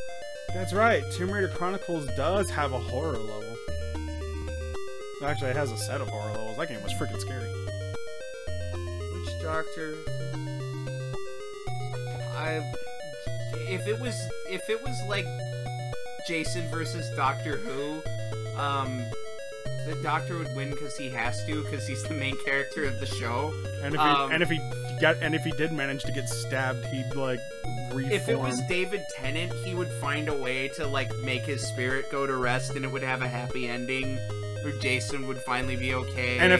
That's right. Tomb Raider Chronicles does have a horror level. Actually, it has a set of horror levels. That game was freaking scary. Which doctor? If it was like Jason versus Doctor Who, the Doctor would win because he has to, because he's the main character of the show. And if he did manage to get stabbed, he'd like reform. If it was David Tennant, he would find a way to like make his spirit go to rest, and it would have a happy ending, where Jason would finally be okay. And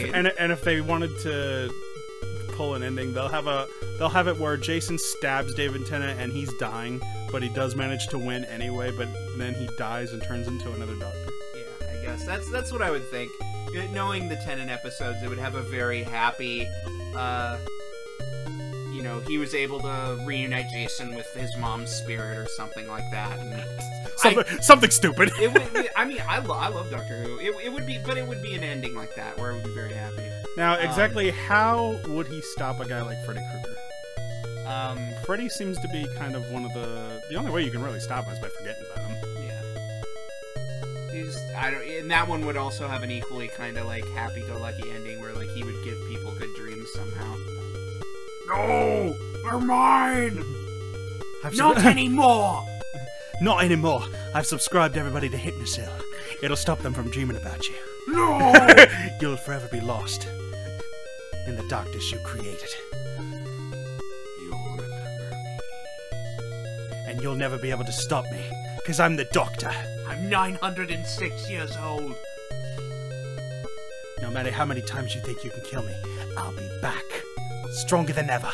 if they wanted to pull an ending, they'll have it where Jason stabs David Tennant and he's dying, but he does manage to win anyway. But then he dies and turns into another doctor. Yeah, I guess that's what I would think. Knowing the Tennant episodes, it would have a very happy. You know, he was able to reunite Jason with his mom's spirit or something like that. And something stupid. It would. I mean, I love Doctor Who. It would be, but it would be an ending like that where I would be very happy. Now, exactly how would he stop a guy like Freddy Krueger? Freddy seems to be kind of one of the only way you can really stop him is by forgetting about him. Yeah. And that one would also have an equally kind of like happy-go-lucky ending where like he would give people good dreams somehow. No, they're mine. Not anymore. Not anymore. I've subscribed everybody to Hypnosil. It'll stop them from dreaming about you. No. You'll forever be lost in the darkness you created. You'll remember me. And you'll never be able to stop me, because I'm the Doctor. I'm 906 years old. No matter how many times you think you can kill me, I'll be back. Stronger than ever.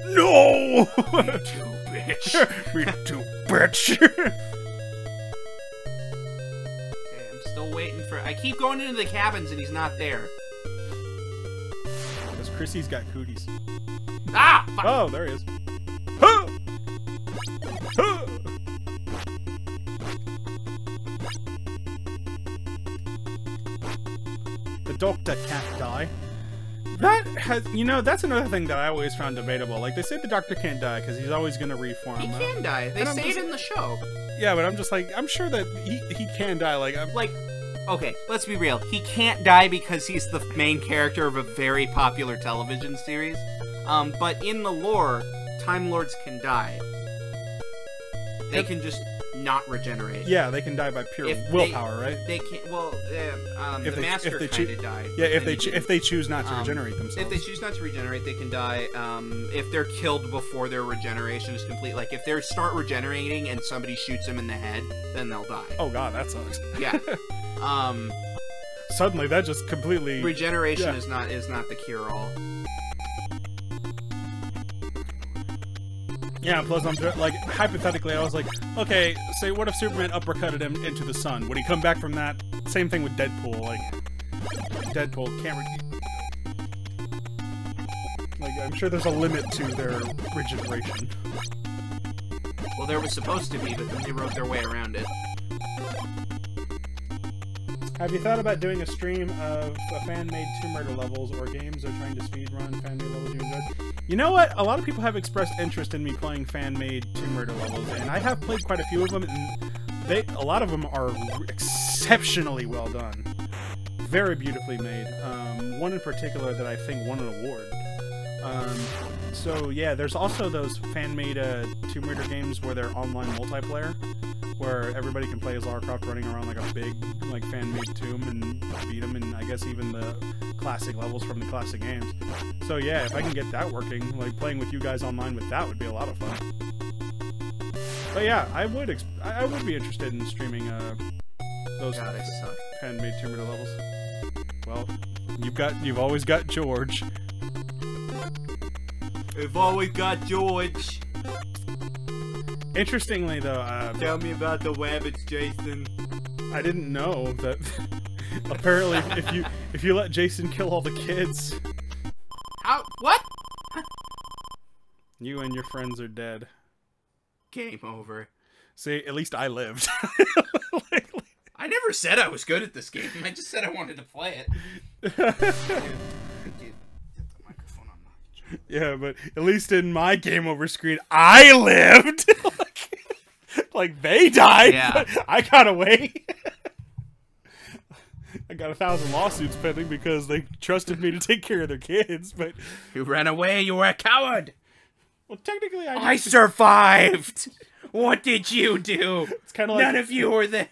No! Me too, bitch. Me too, bitch. Okay, I'm still waiting for... I keep going into the cabins and he's not there. Because Chrissy's got cooties. Ah! Fuck. Oh, there he is. Huh! Huh! The Doctor can't die. That has, you know, that's another thing that I always found debatable. Like, they say the Doctor can't die because he's always going to reform. He can die. They say it in the show. Yeah, but I'm just like, I'm sure that he can die. Like, okay, let's be real. He can't die because he's the main character of a very popular television series. But in the lore, Time Lords can die. They can just not regenerate. Yeah, they can die by pure willpower, right? They can't. Well, the Master kind of died. Yeah, if they choose not to regenerate themselves. If they choose not to regenerate, they can die. If they're killed before their regeneration is complete, like if they start regenerating and somebody shoots them in the head, then they'll die. Oh god, that sucks. Yeah. Suddenly, that just completely regeneration is not the cure all. Yeah, plus I'm like, hypothetically, I was like, okay, say what if Superman uppercutted him into the sun? Would he come back from that? Same thing with Deadpool, like, Deadpool can't like, I'm sure there's a limit to their regeneration. Well, there was supposed to be, but then they wrote their way around it. Have you thought about doing a stream of fan-made Tomb Raider levels or games or trying to speedrun fan-made levels you enjoyed? You know what? A lot of people have expressed interest in me playing fan-made Tomb Raider levels, and I have played quite a few of them, and a lot of them are exceptionally well done. Very beautifully made. One in particular that I think won an award. So yeah, there's also those fan-made Tomb Raider games where they're online multiplayer, where everybody can play as Lara Croft running around like a big, like, fan-made tomb and beat them, and I guess even the classic levels from the classic games. So yeah, if I can get that working, like playing with you guys online with that would be a lot of fun. But yeah, I would be interested in streaming those fan-made Tomb Raider levels. Well, You've always got George. We've always got George. Interestingly, though, Tell me about the rabbits, Jason. I didn't know that. Apparently, if you let Jason kill all the kids, How? What? you and your friends are dead. Game over. See, at least I lived. I never said I was good at this game. I just said I wanted to play it. Yeah, but at least in my game over screen, I lived. like they died. Yeah. But I got away. I got 1,000 lawsuits pending because they trusted me to take care of their kids. But You ran away. You were a coward. well, technically, I survived. What did you do? It's kind of like None of you were there.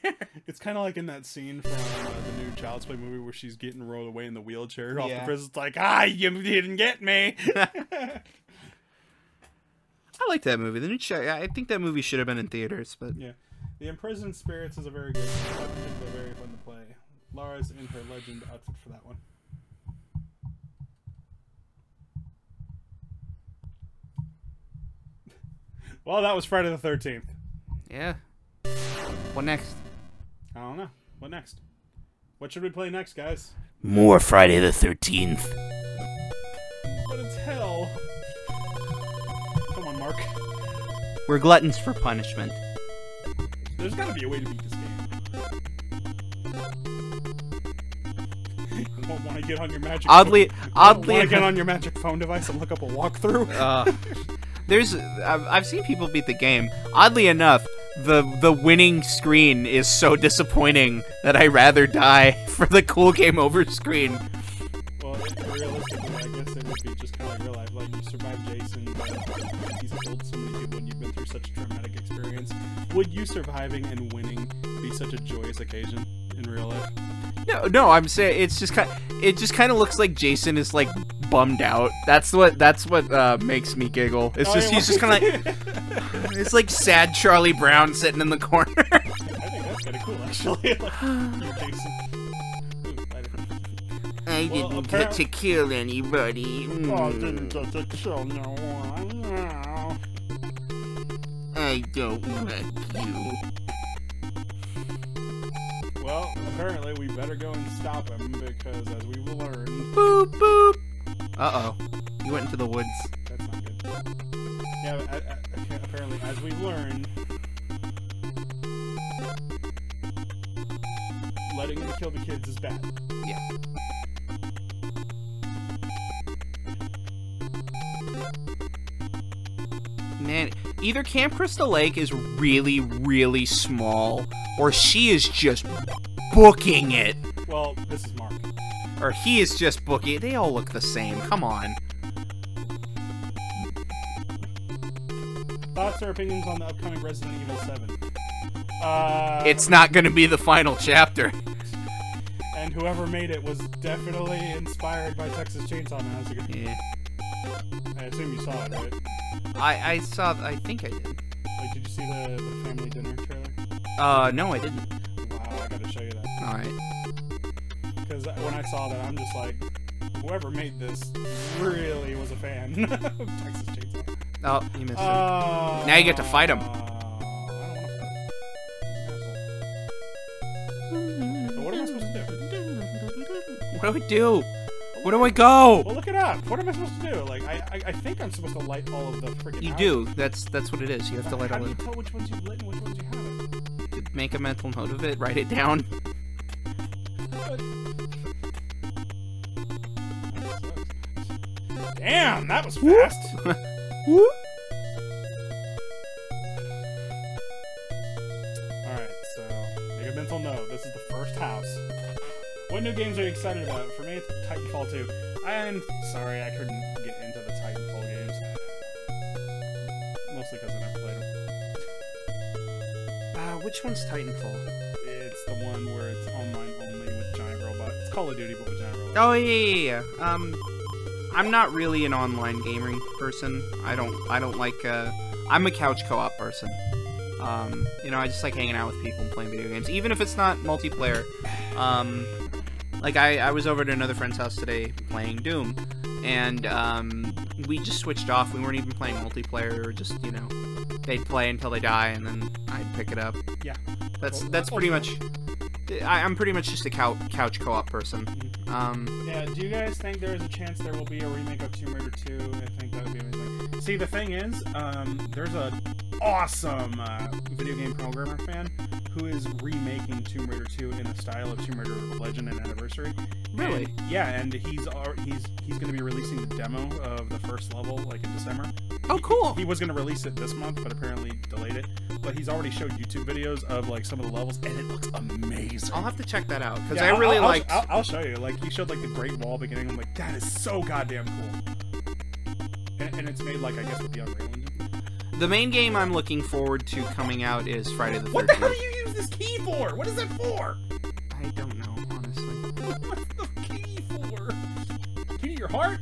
It's kind of like in that scene from the new Child's Play movie where she's getting rolled away in the wheelchair off the prison. It's like, you didn't get me. I like that movie. The new I think that movie should have been in theaters, but Yeah, The Imprisoned Spirits is a very good one. I think they're very fun to play. Lara's in her legend outfit for that one. Well, that was Friday the 13th. yeah. What next? I don't know. What next? What should we play next, guys? More Friday the 13th. But it's hell. Come on, Mark. We're gluttons for punishment. There's gotta be a way to beat this game. Won't want to get on your magic. Oddly, Want to get on your magic phone device and look up a walkthrough. I've seen people beat the game. Oddly enough, the winning screen is so disappointing that I rather die for the cool game over screen. Well, realistically, I guess it would be just kind of like real life. Like, you survived Jason, but he's killed so many people and you've been through such a traumatic experience. Would you surviving and winning be such a joyous occasion in real life? No, I'm saying it just kind of looks like Jason is like bummed out. That's what makes me giggle. It's he's just kind of like it's like sad Charlie Brown sitting in the corner. I think that's kind of cool, actually. Like, you, Jason. I didn't get to kill anybody. Oh, I didn't get to kill no one. No. I don't like you. Well, apparently we better go and stop him because, as we've learned, Boop boop. Uh-oh. You went into the woods. that's not good. Yeah, but, apparently, as we've learned, letting him kill the kids is bad. Yeah. Man, either Camp Crystal Lake is really, really small, or she is just booking it. Well, this is Mark. Or he is just booking it. They all look the same. Come on. Thoughts or opinions on the upcoming Resident Evil 7? It's not going to be the final chapter. And whoever made it was definitely inspired by Texas Chainsaw Massacre. Yeah. I assume you saw it, right? I saw. I think I did. Like, did you see the family dinner trailer? No, I didn't. Wow, I gotta show you that. Alright. Because when I saw that, I'm just like, whoever made this really was a fan of Texas Chainsaw. Oh, you missed him. Now you get to fight him. I don't want to fight him. So what am I supposed to do? What do we do? Where do I go? Well, look it up. What am I supposed to do? Like, I think I'm supposed to light all of the freaking You houses. do. That's what it is. You have to light How all do you the. tell which ones you've lit and which ones you haven't? Make a mental note of it. Write it down. Damn, that was fast. Whoop. Alright, so make a mental note. This is the first house. What new games are you excited about? For me, it's Titanfall 2. I'm sorry I couldn't get into the Titanfall games. Mostly because I never played them. Which one's Titanfall? It's the one where it's online only with giant robots. It's Call of Duty, but with giant robots. Oh yeah. I'm not really an online gaming person. I don't like. I'm a couch co-op person. You know, I just like hanging out with people and playing video games, even if it's not multiplayer. Like, I was over at another friend's house today playing Doom, and we just switched off. We weren't even playing multiplayer. We were just, you know, they'd play until they die, and then I'd pick it up. Yeah. That's pretty much... I'm pretty much just a couch co-op person. Yeah, do you guys think there is a chance there will be a remake of Tomb Raider 2? I think that would be amazing. See, the thing is, there's a awesome video game programmer fan who is remaking Tomb Raider 2 in the style of Tomb Raider Legend and Anniversary. Really? And, yeah, and he's going to be releasing the demo of the first level like in December. Oh, cool. He was going to release it this month, but apparently delayed it. But he's already showed YouTube videos of like some of the levels, and it looks amazing. I'll have to check that out because Yeah, I really liked. I'll show you. Like he showed like the Great Wall beginning. I'm like, that is so goddamn cool. And it's made like I guess with the Unreal Engine. The main game I'm looking forward to coming out is Friday the 13th. What the hell do you use this key for? What is it for? I don't know, honestly. What's the key for? Key to your heart?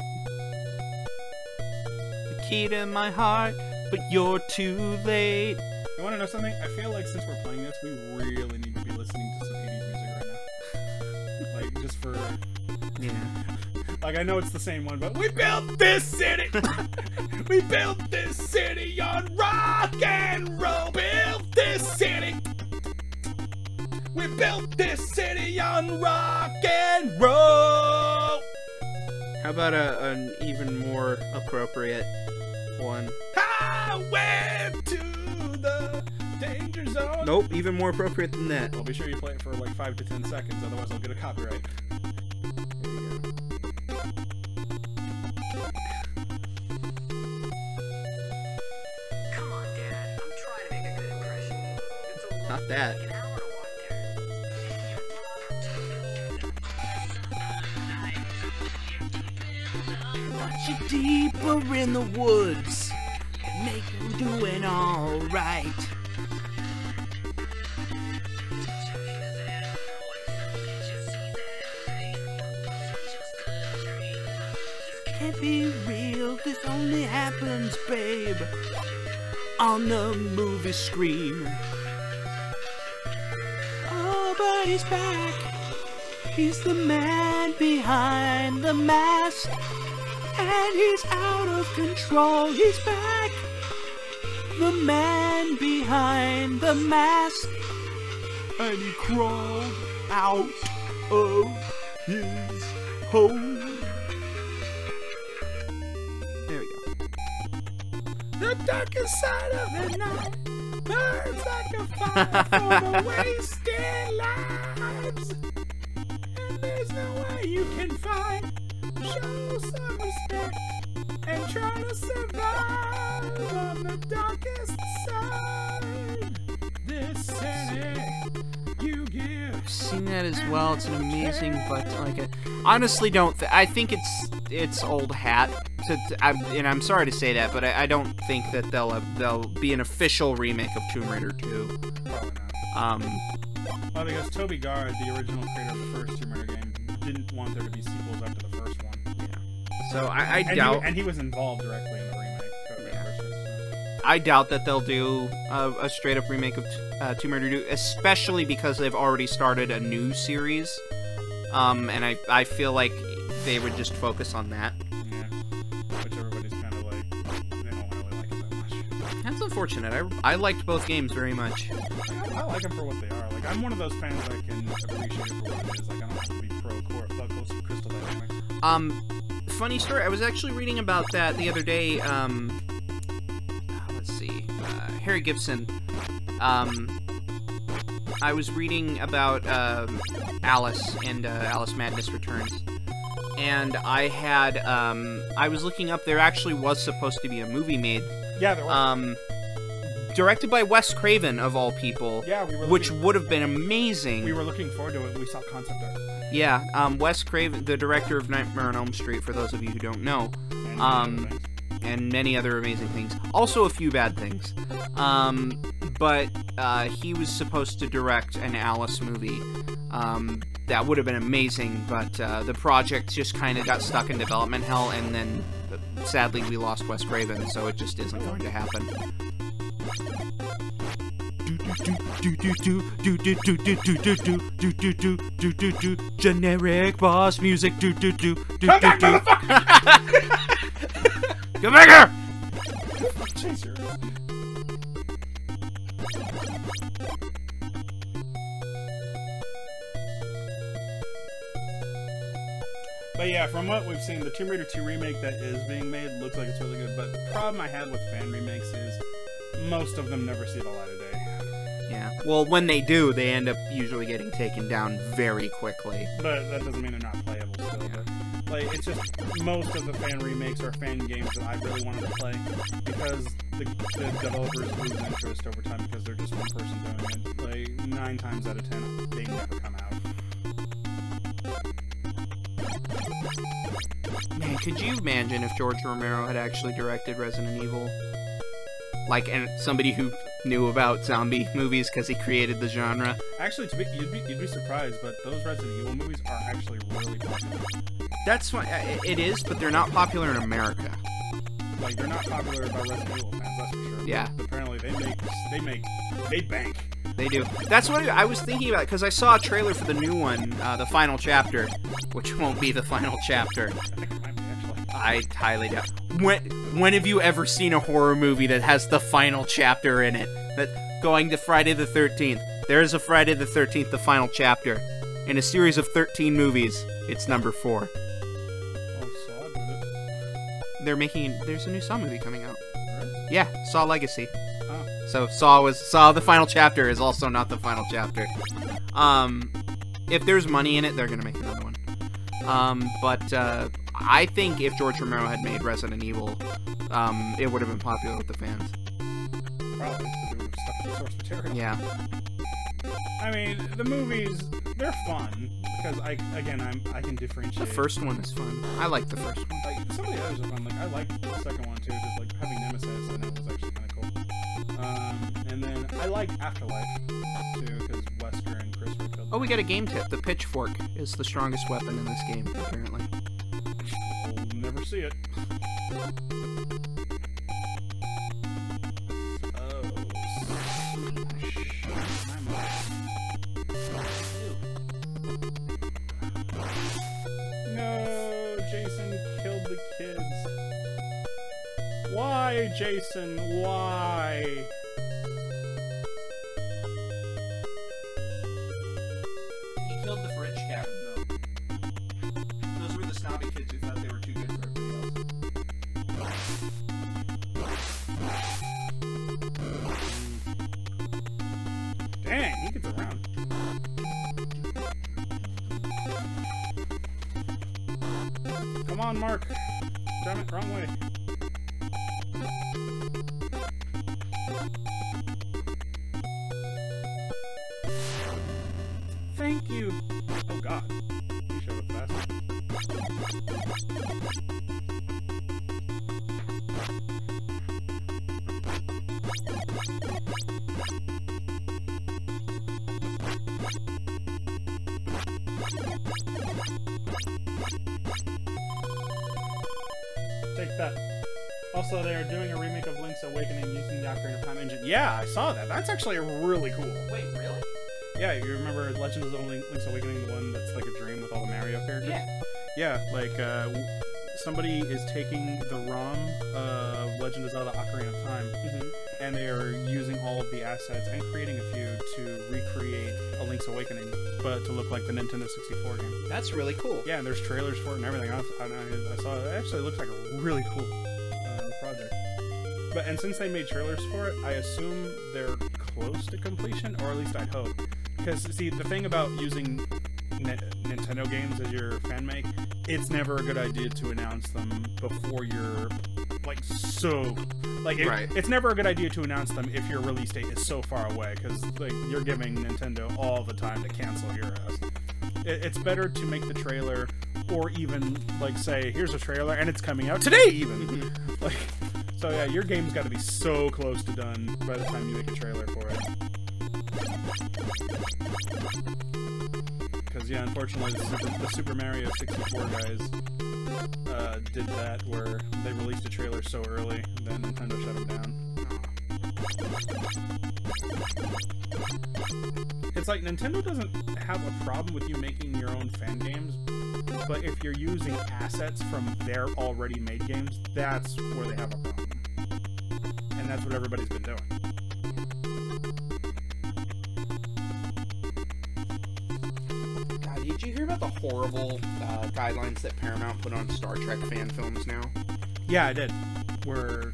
The key to my heart, but you're too late. You want to know something? I feel like since we're playing this, we really need to be listening to some 80s music right now. Like, just for... Yeah. Like, I know it's the same one, but we built this city! We built this city on rock and roll! Built this city! We built this city on rock and roll! How about an even more appropriate one? I went to the danger zone! Nope, even more appropriate than that. Well, be sure you play it for like 5 to 10 seconds, otherwise I'll get a copyright. There you go. Come on, Dad. I'm trying to make a good impression. It's a long, Not that. like an hour to walk there. Watch you deeper in the woods. Make you doing alright. Can't be real, this only happens, babe, on the movie screen. Oh, but he's back. He's the man behind the mask. And he's out of control. He's back. The man behind the mask. And he crawled out of his hole. There we go. The darkest side of the night burns like a fire for the wasted lives. And there's no way you can find. Show some respect and try to survive on the darkest side. This city you give. I've seen that as well. It's an amazing, but like, honestly, don't. I think it's old hat. And I'm sorry to say that, but I don't think that they'll be an official remake of Tomb Raider 2. Probably not. Well, because Toby Gard, the original creator of the first Tomb Raider game, didn't want there to be sequels after the first one. Yeah. So I doubt. And he was involved directly in the remake. So. I doubt that they'll do a straight up remake of Tomb Raider 2, especially because they've already started a new series. And I feel like they would just focus on that. Yeah. Which everybody's kind of like, they don't really like it that much. That's unfortunate. I liked both games very much. I like them for what they are. Like, I'm one of those fans that can appreciate it for what it is. Like, I don't have to be pro Crystal Dynamics. Funny story. I was actually reading about that the other day. Let's see. Harry Gibson. I was reading about Alice and Alice Madness Returns. And I was looking up, there actually was supposed to be a movie made. Yeah, there was. Directed by Wes Craven, of all people. Yeah, which would have been amazing. We were looking forward to it when we saw concept art. Yeah, Wes Craven, the director of Nightmare on Elm Street, for those of you who don't know. And many other amazing things. Also a few bad things. But he was supposed to direct an Alice movie. That would have been amazing, but the project just kind of got stuck in development hell, and then sadly we lost Wes Craven, so it just isn't going to happen. Generic boss music. Come back, motherfucker! Come back here! Chaser. But yeah, from what we've seen, the Tomb Raider 2 remake that is being made looks like it's really good. But the problem I have with fan remakes is most of them never see the light of day. Yeah. Well, when they do, they end up usually getting taken down very quickly. But that doesn't mean they're not playable still. But like, it's just most of the fan remakes are fan games that I really wanted to play because the developers lose interest over time because they're just one person doing it. Like 9 times out of 10, they never come out. Man, could you imagine if George Romero had actually directed Resident Evil? Like, and somebody who knew about zombie movies because he created the genre. Actually, you'd be surprised, but those Resident Evil movies are actually really popular. That's why it is, but they're not popular in America. Like, they're not popular by Resident Evil fans, that's for sure. Yeah. But apparently, they bank. They do. That's what I was thinking about, because I saw a trailer for the new one, the final chapter, which won't be the final chapter. I think it might be, actually. I highly doubt. When have you ever seen a horror movie that has the final chapter in it? That going to Friday the 13th. There's a Friday the 13th, the final chapter. In a series of 13 movies, it's number 4. Oh, Saw did it. There's a new Saw movie coming out. Really? Yeah, Saw Legacy. Oh. So Saw the final chapter is also not the final chapter. If there's money in it, they're gonna make another one. But I think if George Romero had made Resident Evil, it would have been popular with the fans. Probably, because they were stuck in the source material. Yeah. I mean, the movies, they're fun, because I can differentiate. The first one is fun. I like the first one. Like, some of the others are fun. Like, I liked the second one, too, just, like, having Nemesis in it was actually kind of cool. And then I like Afterlife, too, because Wesker and Chris Redfield. Oh, we got a game tip. The pitchfork is the strongest weapon in this game, apparently. We'll never see it. No, Jason killed the kids. Why, Jason? Why? He killed the fridge cabin, though. Those were the snobby kids who thought they were too good for everybody else. Dang, he gets around. Come on, Mark. Damn it, wrong way. Thank you. Oh God, you showed up fast. Take that. Also, they are doing a remake of Link's Awakening using the Ocarina of Time engine. Yeah, I saw that. That's actually really cool. Wait, really? Yeah, you remember Legend of Link's Awakening, the one that's like a dream with all the Mario characters? Yeah. Yeah, like, somebody is taking the ROM of Legend of Zelda Ocarina of Time, and they are using all of the assets and creating a few to recreate a Link's Awakening, but to look like the Nintendo 64 game. That's really cool. Yeah, and there's trailers for it and everything. I saw it. It actually looks like a really cool project. And since they made trailers for it, I assume they're close to completion, or at least I hope. Because, see, the thing about using Nintendo games as your fan make, it's never a good idea to announce them before you're, like, so... Like, it's never a good idea to announce them if your release date is so far away, because, like, you're giving Nintendo all the time to cancel your ass. It's better to make the trailer, or even, like, say, here's a trailer, and it's coming out today, even! Like, so yeah, your game's got to be so close to done by the time you make a trailer for it. Because, yeah, unfortunately, the Super Mario 64 guys did that, where they released a trailer so early, then Nintendo shut them down. It's like Nintendo doesn't have a problem with you making your own fan games, but if you're using assets from their already made games, that's where they have a problem. And that's what everybody's been doing. God, did you hear about the horrible guidelines that Paramount put on Star Trek fan films now? Yeah, I did. Where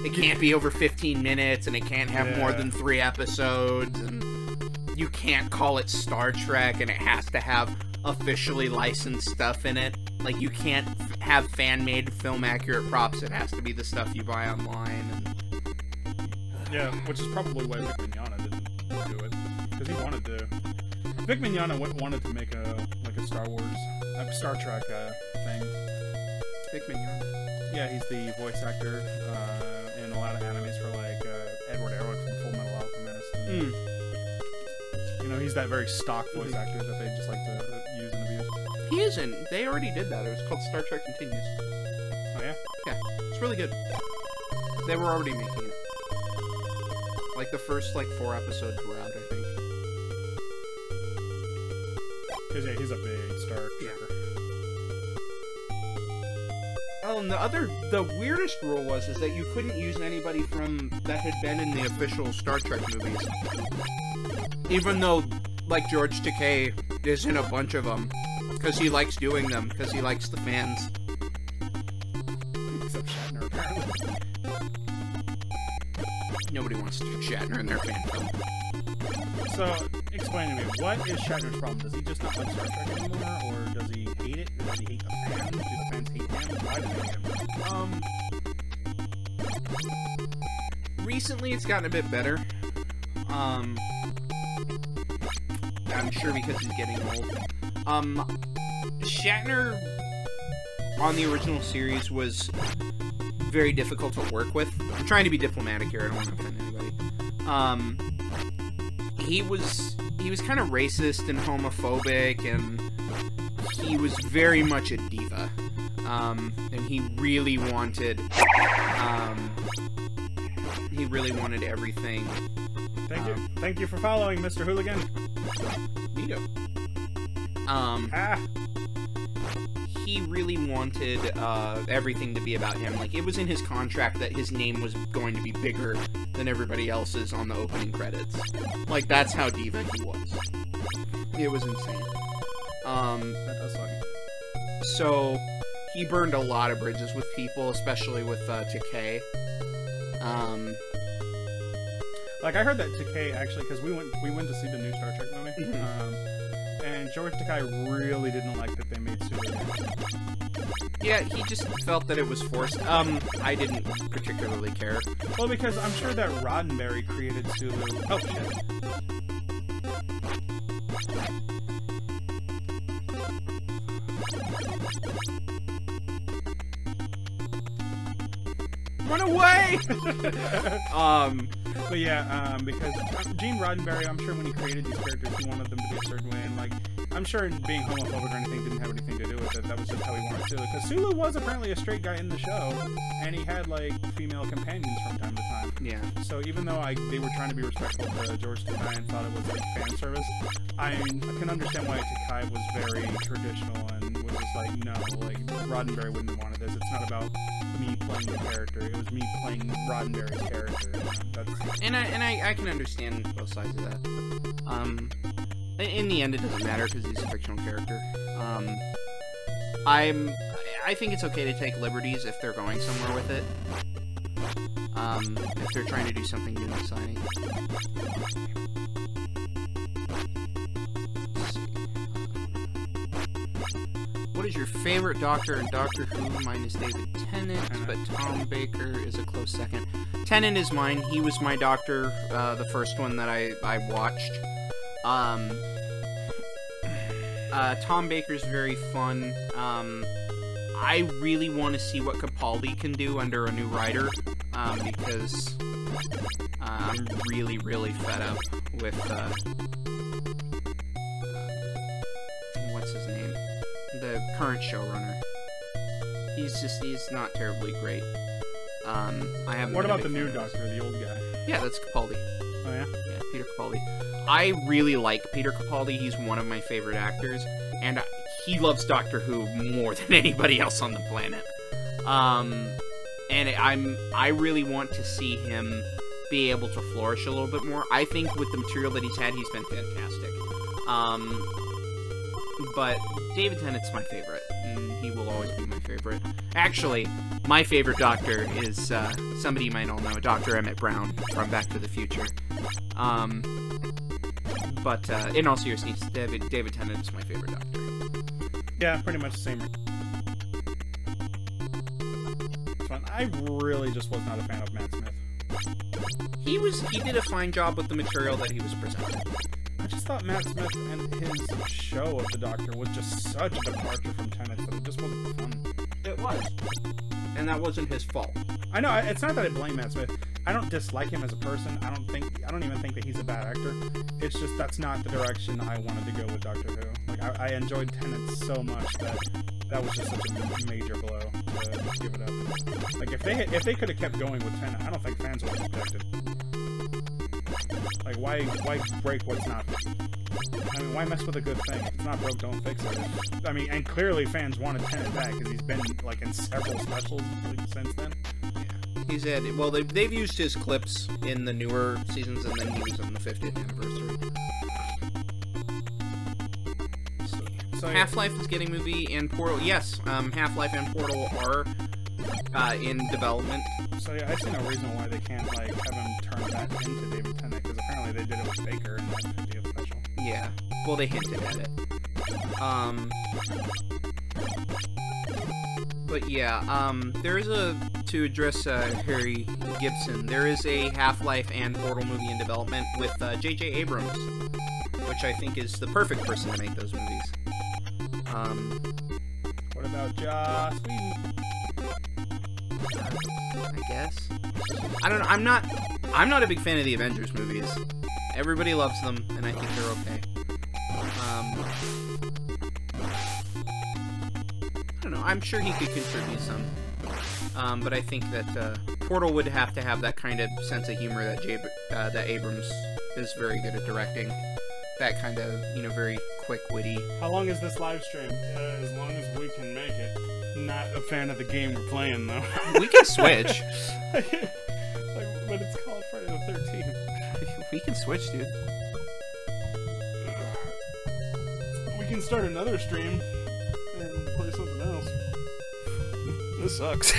it can't be over 15 minutes, and it can't have more Yeah. than 3 episodes, and you can't call it Star Trek, and it has to have officially licensed stuff in it. Like, you can't have fan-made film-accurate props. It has to be the stuff you buy online. And yeah, which is probably why Vic Mignogna didn't do it, because he wanted to. Vic Mignogna wanted to make a Star Wars, Star Trek thing. Vic Mignogna. Yeah, he's the voice actor in a lot of animes for like Edward Elric from Full Metal Alchemist. And, you know, he's that very stock voice actor that they just like to use and abuse. He isn't. They already did that. It was called Star Trek Continues. Oh yeah? Yeah, it's really good. They were already making it. Like, the first, 4 episodes were out, I think. Because yeah, he's a big Star Trekker. Oh, and the weirdest rule is that you couldn't use anybody that had been in the official Star Trek movies. Even though, George Takei is in a bunch of them. Because he likes doing them, because he likes the fans. Except Shatner, apparently. Nobody wants to do Shatner in their fan film. So, explain to me, what is Shatner's problem? Does he just not like Star Trek anymore? Or does he hate it? Or does he hate the fans? Do the fans hate him? Why do they hate him? Recently it's gotten a bit better. I'm sure because he's getting old. Shatner on the original series was very difficult to work with. I'm trying to be diplomatic here, I don't want to offend anybody. He was kind of racist and homophobic, and he was very much a diva. And he really wanted everything. Thank you for following, Mr. Hooligan. Neato. He really wanted everything to be about him. Like, it was in his contract that his name was going to be bigger than everybody else's on the opening credits. Like, that's how diva he was. It was insane. That does suck. So, he burned a lot of bridges with people, especially with Takei. Like, I heard that Takei actually, because we went to see the new Star Trek movie, and George Takei really didn't like that they made Sulu. Yeah, he just felt that it was forced. I didn't particularly care. Well, because I'm sure that Roddenberry created Sulu. Oh shit. Run away! But yeah, because Gene Roddenberry, I'm sure when he created these characters, he wanted them to be a certain way, and like, I'm sure being homophobic or anything didn't have anything to do with it. That was just how he wanted Sulu. Because Sulu was apparently a straight guy in the show, and he had like female companions from time to time. Yeah. So even though they were trying to be respectful to George Takei and thought it was like fan service, I can understand why Takei was very traditional and was just like, no, like Roddenberry wouldn't have wanted this. It's not about me playing the character. It was me playing Roddenberry's character. And I can understand both sides of that. In the end, it doesn't matter because he's a fictional character. I think it's okay to take liberties if they're going somewhere with it. If they're trying to do something new and exciting. What is your favorite Doctor in Doctor Who? Mine is David Tennant, but Tom Baker is a close second. Tennant is mine. He was my Doctor, the first one that I watched. Tom Baker's very fun. I really want to see what Capaldi can do under a new writer, because I'm really, really fed up with, what's his name? The current showrunner. He's not terribly great. I haven't. What about the new Doctor, the old guy? Yeah, that's Capaldi. Oh yeah. Yeah, Peter Capaldi. I really like Peter Capaldi. He's one of my favorite actors, and he loves Doctor Who more than anybody else on the planet. And I really want to see him be able to flourish a little bit more. I think with the material that he's had, he's been fantastic. But David Tennant's my favorite, and he will always be my favorite. Actually, my favorite Doctor is somebody you might all know, Dr. Emmett Brown from Back to the Future. But in all seriousness, David Tennant is my favorite Doctor. Yeah, pretty much the same. It's fun. I really just was not a fan of Matt Smith. He did a fine job with the material that he was presenting. I just thought Matt Smith and his show of the Doctor was just such a departure from Tennant that it just wasn't fun. It was. And that wasn't his fault. I know, it's not that I blame Matt Smith. I don't dislike him as a person. I don't even think that he's a bad actor. It's just that's not the direction I wanted to go with Doctor Who. Like, I enjoyed Tennant so much that was just such a major blow to give it up. Like, if they could have kept going with Tennant, I don't think fans would have objected. Like, why break what's not? I mean, why mess with a good thing? If it's not broke, don't fix it. I mean, and clearly fans wanted Tennant back because he's been like in several specials since then. He's had, well, they've used his clips in the newer seasons, and then he was on the 50th anniversary. So Half-Life is getting a movie, and Portal, yes, Half-Life and Portal are in development. So yeah, I see no reason why they can't like have him turn that into David Tennant, because apparently they did it with Baker in that 50th special. Yeah, well, they hinted at it. But yeah, there is to address Harry Gibson, there is a Half-Life and Portal movie in development with J.J. Abrams, which I think is the perfect person to make those movies. What about Joss Whedon? I guess. I don't know. I'm not a big fan of the Avengers movies. Everybody loves them, and I think they're okay. I don't know. I'm sure he could contribute some. But I think that Portal would have to have that kind of sense of humor that that Abrams is very good at directing. That kind of, very quick, witty. How long is this live stream? As long as we can make it. Not a fan of the game we're playing, though. We can switch. But it's called Friday the 13th. We can switch, dude. We can start another stream and play something else. This sucks.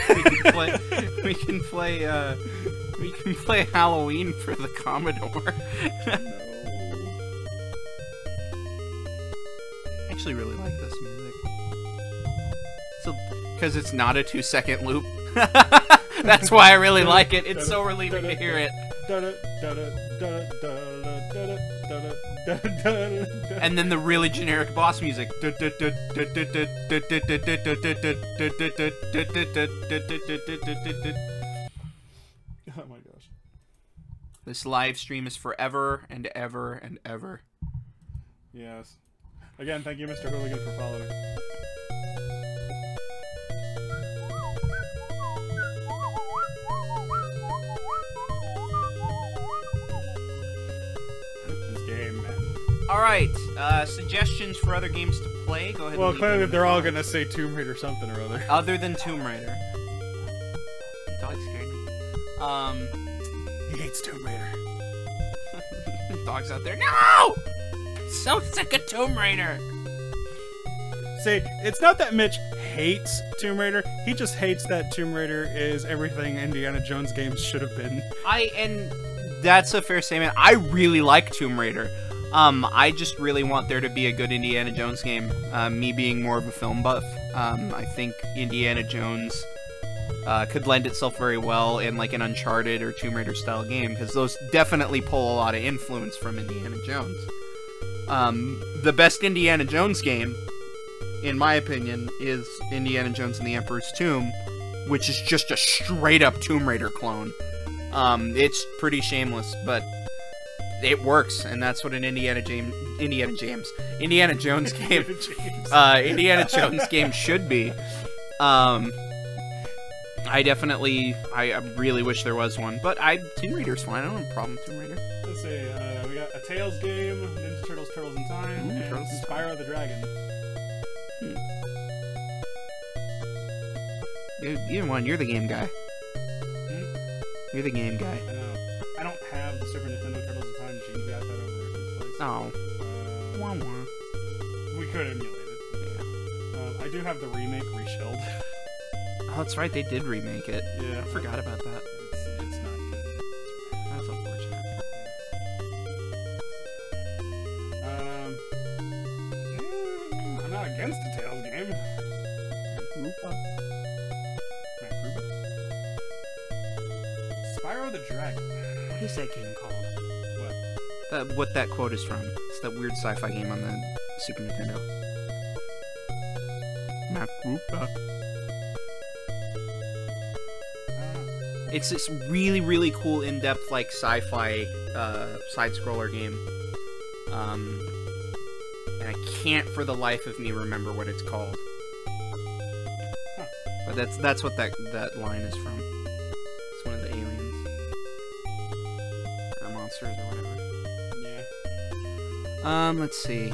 We can play Halloween for the Commodore. No. I actually really like this music. Because it's not a 2-second loop. That's why I really like it. It's so relieving to hear it. And then the really generic boss music. Oh my gosh. This live stream is forever and ever and ever. Yes. Again, thank you, Mr. Hooligan, for following. Alright, suggestions for other games to play? Go ahead. Well, and clearly they're all gonna say Tomb Raider something or other. Other than Tomb Raider. The dog scared me. He hates Tomb Raider. Dog's out there. No! So sick of Tomb Raider! See, it's not that Mitch hates Tomb Raider, he just hates that Tomb Raider is everything Indiana Jones games should have been. And that's a fair statement. I really like Tomb Raider. I just really want there to be a good Indiana Jones game. Me being more of a film buff, I think Indiana Jones could lend itself very well in like an Uncharted or Tomb Raider style game, because those definitely pull a lot of influence from Indiana Jones. The best Indiana Jones game, in my opinion, is Indiana Jones and the Emperor's Tomb, which is just a straight up Tomb Raider clone. It's pretty shameless, but it works, and that's what an Indiana Jones game, Indiana Jones game should be. I really wish there was one, but Tomb Raider's fine. I don't have a problem with Tomb Raider. Let's see. We got a Tales game, Ninja Turtles, Turtles in Time, and Turtles in Time. Spyro the Dragon. Either one, you're the game guy. You're the game guy. I know. I don't have the Super Nintendo Turtles in Time. Gene got that over at his place. Oh. Wah, wah. We could emulate it. Yeah. I do have the remake reshelled. Oh, that's right. They did remake it. Yeah. I forgot about that. It's not good. That's unfortunate. I'm not against the Tales game. Spyro the Dragon. What is that game called? What? What that quote is from. It's that weird sci-fi game on the Super Nintendo. Macrupa. It's this really, really cool, in-depth, like, sci-fi side-scroller game. And I can't for the life of me remember what it's called. Huh. But that's what that line is from. It's one of the aliens. Or monsters or whatever. Yeah. Let's see.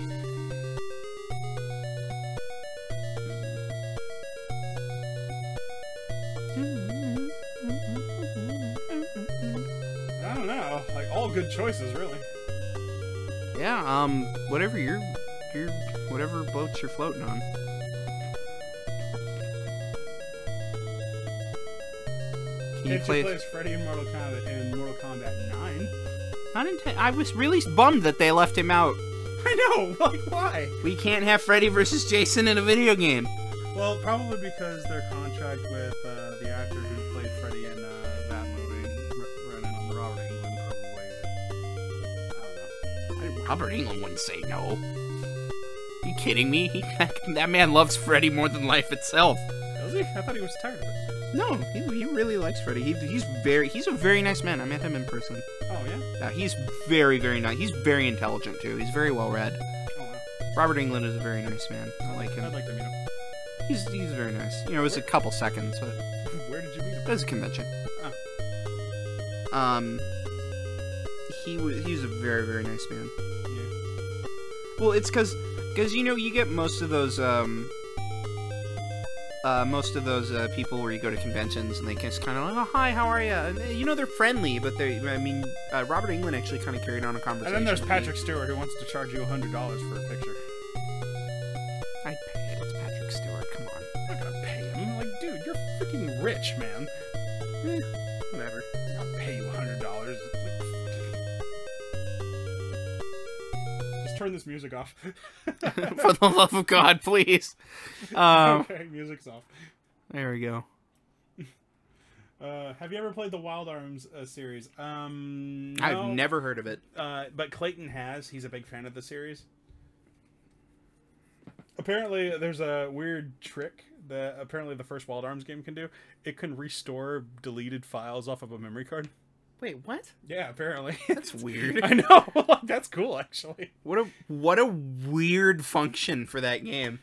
I don't know. Like, all good choices, really. Yeah, whatever whatever boat you're floating on. Can you play as Freddy in Mortal Kombat 9? I was really bummed that they left him out. I know. Like, why? We can't have Freddy versus Jason in a video game. Well, probably because their contract with the actor who played Freddy in that movie, Robert Englund, probably. I don't know. Robert Englund wouldn't say no. Are you kidding me? That man loves Freddy more than life itself. Does he? I thought he was tired of it. No, he really likes Freddy. He's a very nice man. I met him in person. Oh, yeah? Yeah, he's very, very nice. He's very intelligent, too. He's very well read. Oh, wow. Robert Englund is a very nice man. I like him. I'd like to meet him. He's very nice. You know, it was a couple seconds, but Where did you meet him? it was a convention. Oh. He was a very, very nice man. Yeah. Well, it's because you know, you get most of those people where you go to conventions and they just kind of like, oh, hi, how are you? And, you know, they're friendly, but Robert Englund actually kind of carried on a conversation. And then there's with Patrick me. Stewart who wants to charge you $100 for a picture. I'd pay it. It's Patrick Stewart. Come on. I'm not gonna pay him. Like, dude, you're freaking rich, man. Whatever. I'll pay you $100. Just turn this music off. For the love of God, please. Okay, music's off. There we go. Have you ever played the Wild Arms series? No, I've never heard of it. but Clayton has. He's a big fan of the series. Apparently, there's a weird trick that apparently the first Wild Arms game can do. It can restore deleted files off of a memory card. Wait, what? Yeah, apparently. That's weird. I know. That's cool, actually. What a weird function for that game.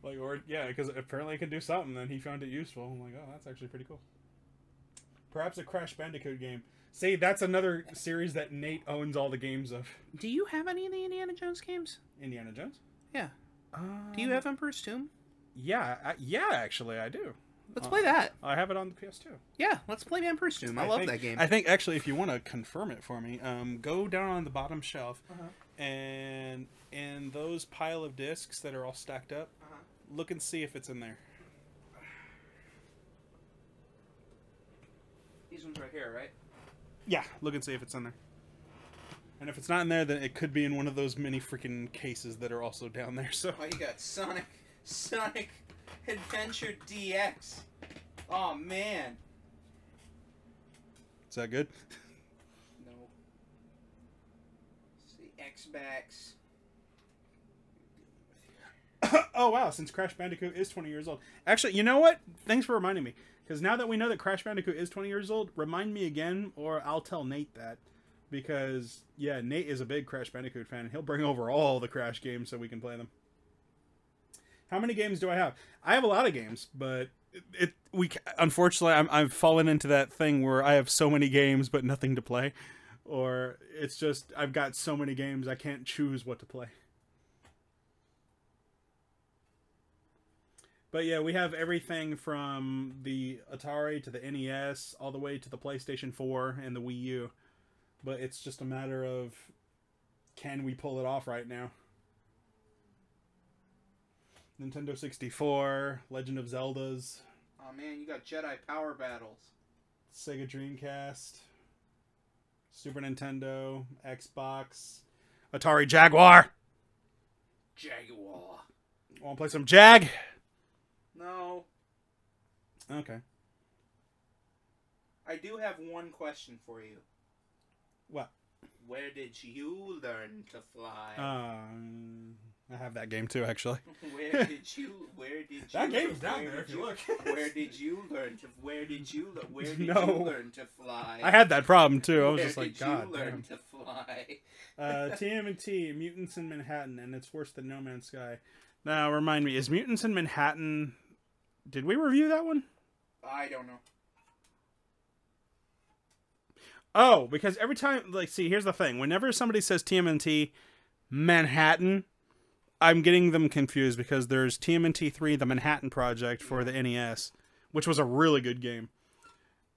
Like, or yeah, because apparently it can do something, and he found it useful. I'm like, oh, that's actually pretty cool. Perhaps a Crash Bandicoot game. See, that's another series that Nate owns all the games of. Do you have any of the Indiana Jones games? Indiana Jones? Yeah. Do you have Emperor's Tomb? Yeah, yeah, actually, I do. Let's play that. I have it on the PS2. Yeah, let's play Emperor's Tomb. I love that game. I think, actually, if you want to confirm it for me, go down on the bottom shelf, and in those pile of discs that are all stacked up, look and see if it's in there. These ones right here, right? Yeah, look and see if it's in there. And if it's not in there, then it could be in one of those mini freaking cases that are also down there. So. Oh, you got Sonic Adventure DX. Oh man. Is that good? No. It's the X-Backs. Oh wow! Since Crash Bandicoot is 20 years old, actually, you know what? Thanks for reminding me. Because now that we know that Crash Bandicoot is 20 years old, remind me again, or I'll tell Nate that. Because, yeah, Nate is a big Crash Bandicoot fan, and he'll bring over all the Crash games so we can play them. How many games do I have? I have a lot of games, but unfortunately I've fallen into that thing where I have so many games but nothing to play, or it's just I've got so many games I can't choose what to play. But yeah, we have everything from the Atari to the NES all the way to the PlayStation 4 and the Wii U. But it's just a matter of, can we pull it off right now? Nintendo 64, Legend of Zeldas, Oh man, you got Jedi Power Battles. Sega Dreamcast, Super Nintendo, Xbox, Atari Jaguar. Jaguar. Want to play some Jag? No. Okay. I do have one question for you. What? Where did you learn to fly? I have that game too, actually. Where did you That game's down there if you look. Where did you learn to fly? I had that problem too. I was Where just like, did God you learn damn. to fly? TMNT, Mutants in Manhattan, and it's worse than No Man's Sky. Now, remind me, is Mutants in Manhattan... Did we review that one? I don't know. Oh, because every time... Like, see, here's the thing. Whenever somebody says TMNT Manhattan, I'm getting them confused because there's TMNT 3, the Manhattan Project for the NES, which was a really good game.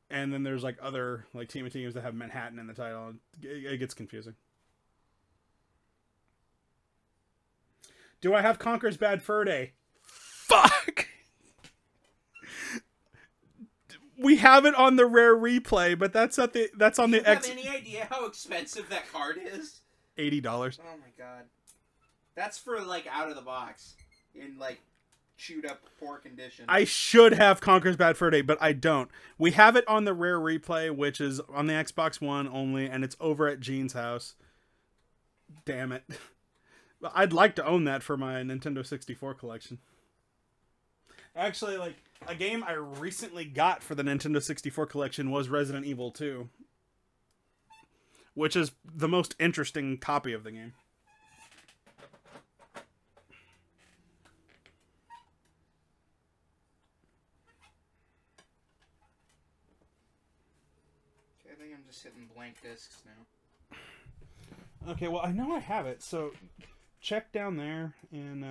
And then there's, like, other, like, TMNT games that have Manhattan in the title. It gets confusing. Do I have Conker's Bad Fur Day? Fuck! We have it on the rare replay, but that's on the X. Do you have any idea how expensive that card is? $80. Oh my god. That's for, like, out of the box. In, like, chewed up poor condition. I should have Conker's Bad Fur Day, but I don't. We have it on the rare replay, which is on the Xbox One only, and it's over at Gene's house. Damn it. I'd like to own that for my Nintendo 64 collection. Actually, like, a game I recently got for the Nintendo 64 collection was Resident Evil 2. Which is the most interesting copy of the game. Okay, I think I'm just hitting blank discs now. Okay, well, I know I have it, so check down there and,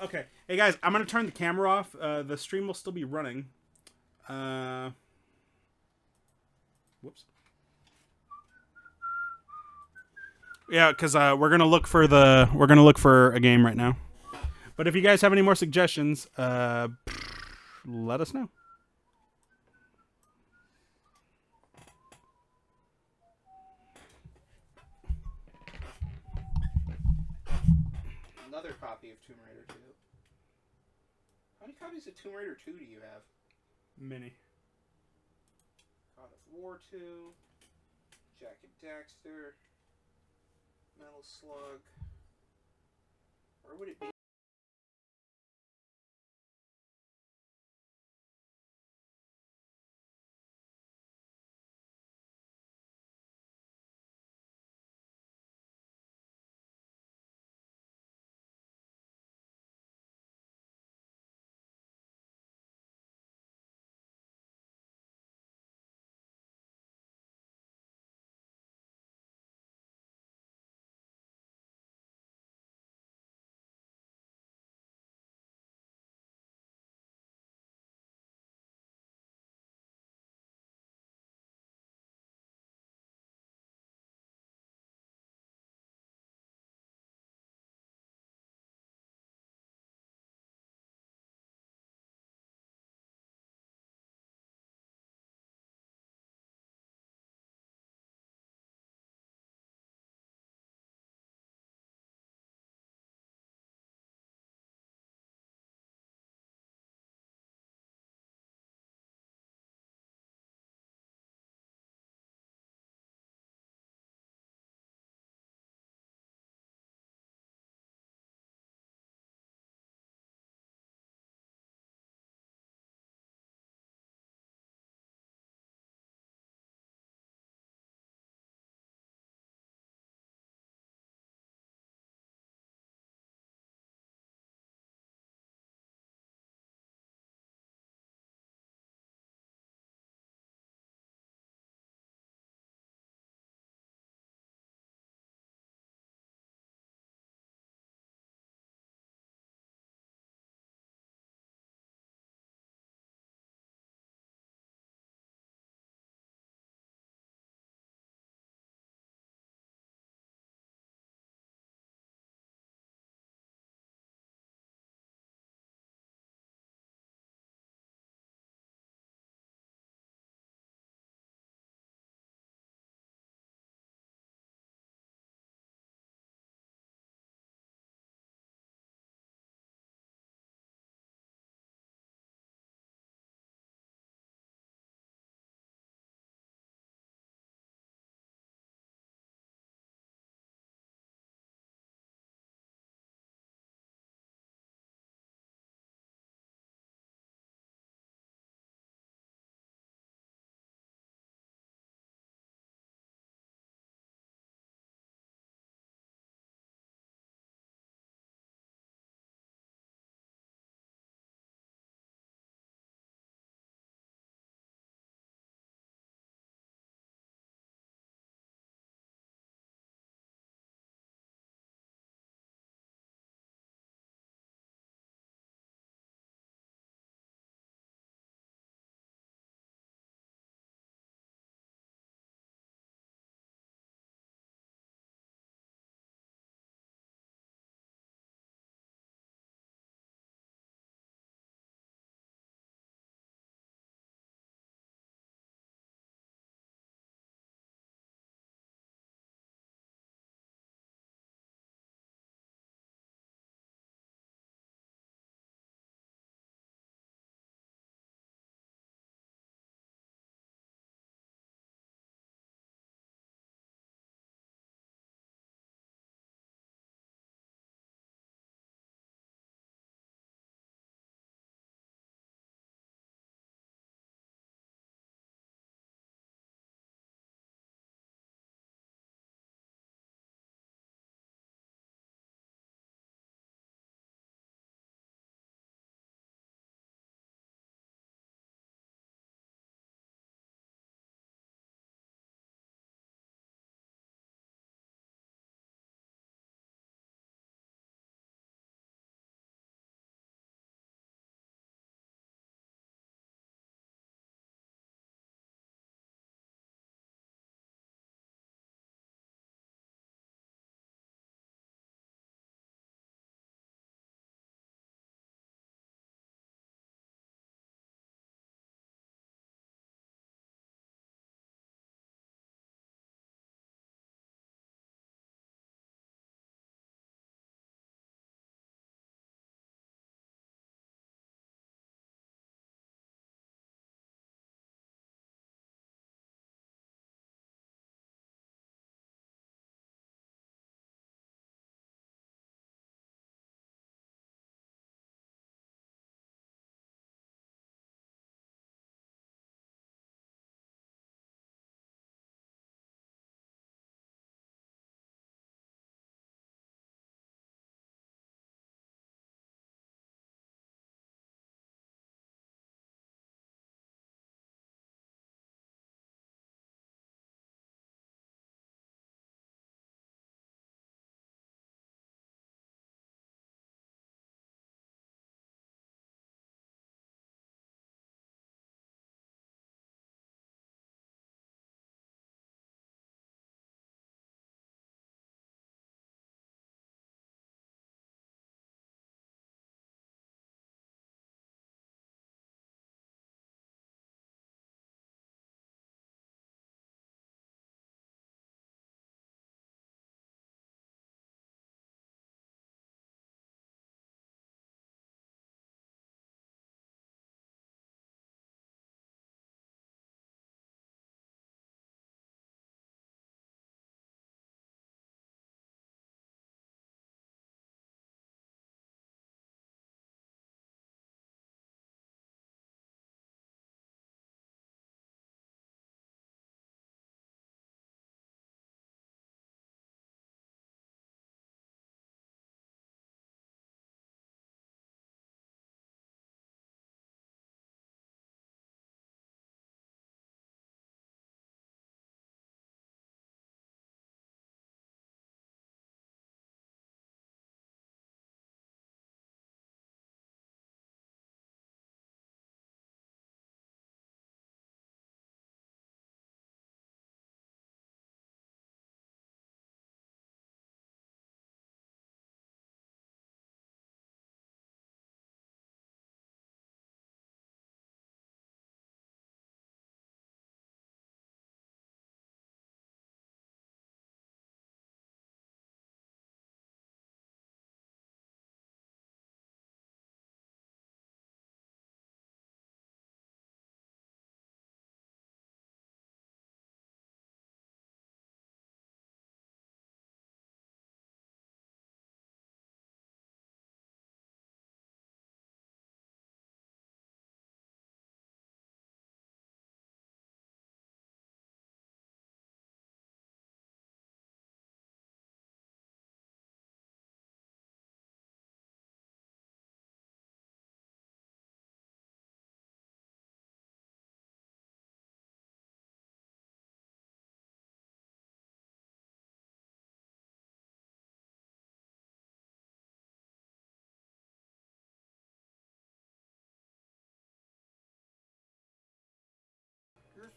okay. Hey, guys, I'm going to turn the camera off. The stream will still be running. Whoops. Yeah, because we're going to look for a game right now. But if you guys have any more suggestions, let us know. Another copy of Tomb Raider 2. How many copies of Tomb Raider 2 do you have? Mini. God of War 2, Jak and Daxter, Metal Slug. Where would it be?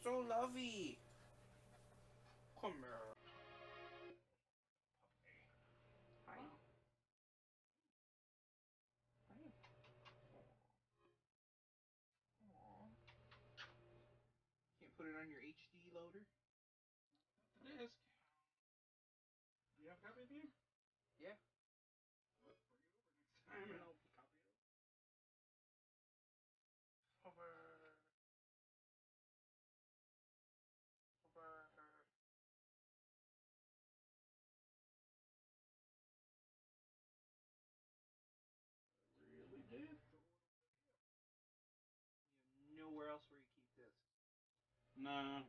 so lovey. Come here. Hi. Can't put it on your HD loader? Disc. You have a copy of the game? Yeah. I don't know. Copy it. Over. Really did? Nowhere else where you keep this. No.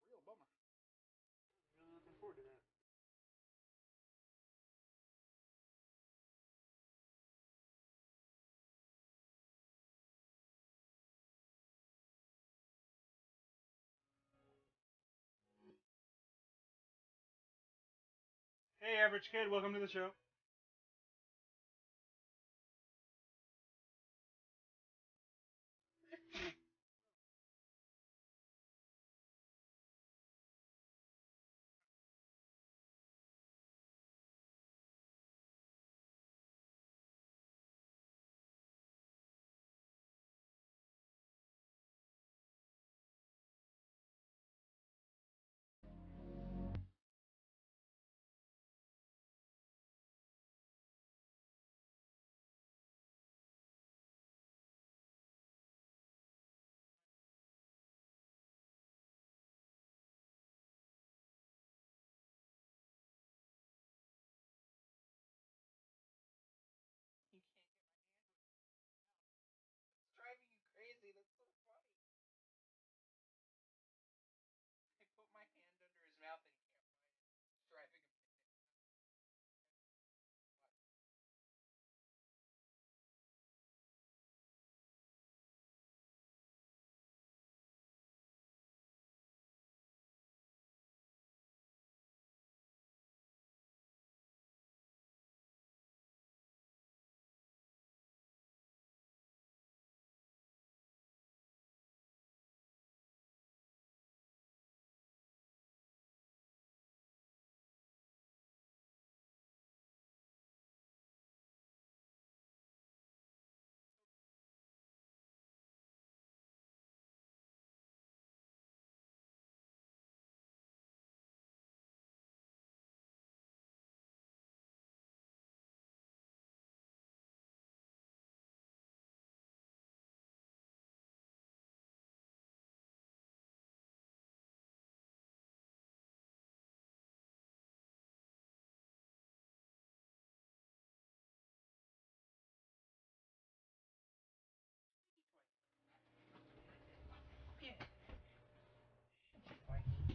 Real bummer. Really looking forward to that. Hey, average kid, welcome to the show. You can't get my hand. It's driving you crazy. That's so funny. I put my hand under his mouth and he can't find it. It's driving him.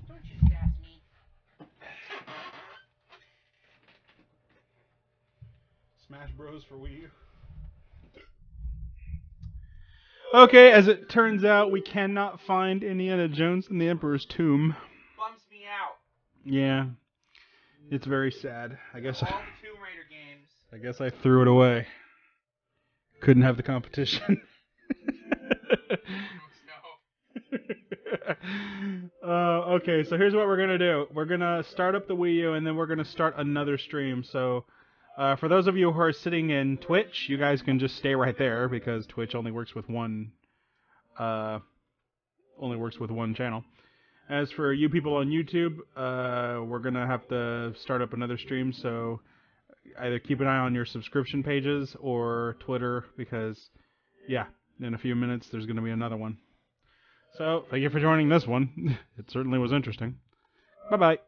Don't you sass me. Smash Bros. For Wii U. Okay, as it turns out, we cannot find Indiana Jones and the Emperor's Tomb. Bums me out. Yeah, it's very sad. I guess All the Tomb Raider games. I guess I threw it away. Couldn't have the competition. Okay, so here's what we're gonna do. We're gonna start up the Wii U, and then we're gonna start another stream. So, for those of you who are sitting in Twitch, you guys can just stay right there because Twitch only works with one channel. As for you people on YouTube, we're gonna have to start up another stream. So either keep an eye on your subscription pages or Twitter because, yeah, in a few minutes there's gonna be another one. So thank you for joining this one. It certainly was interesting. Bye bye.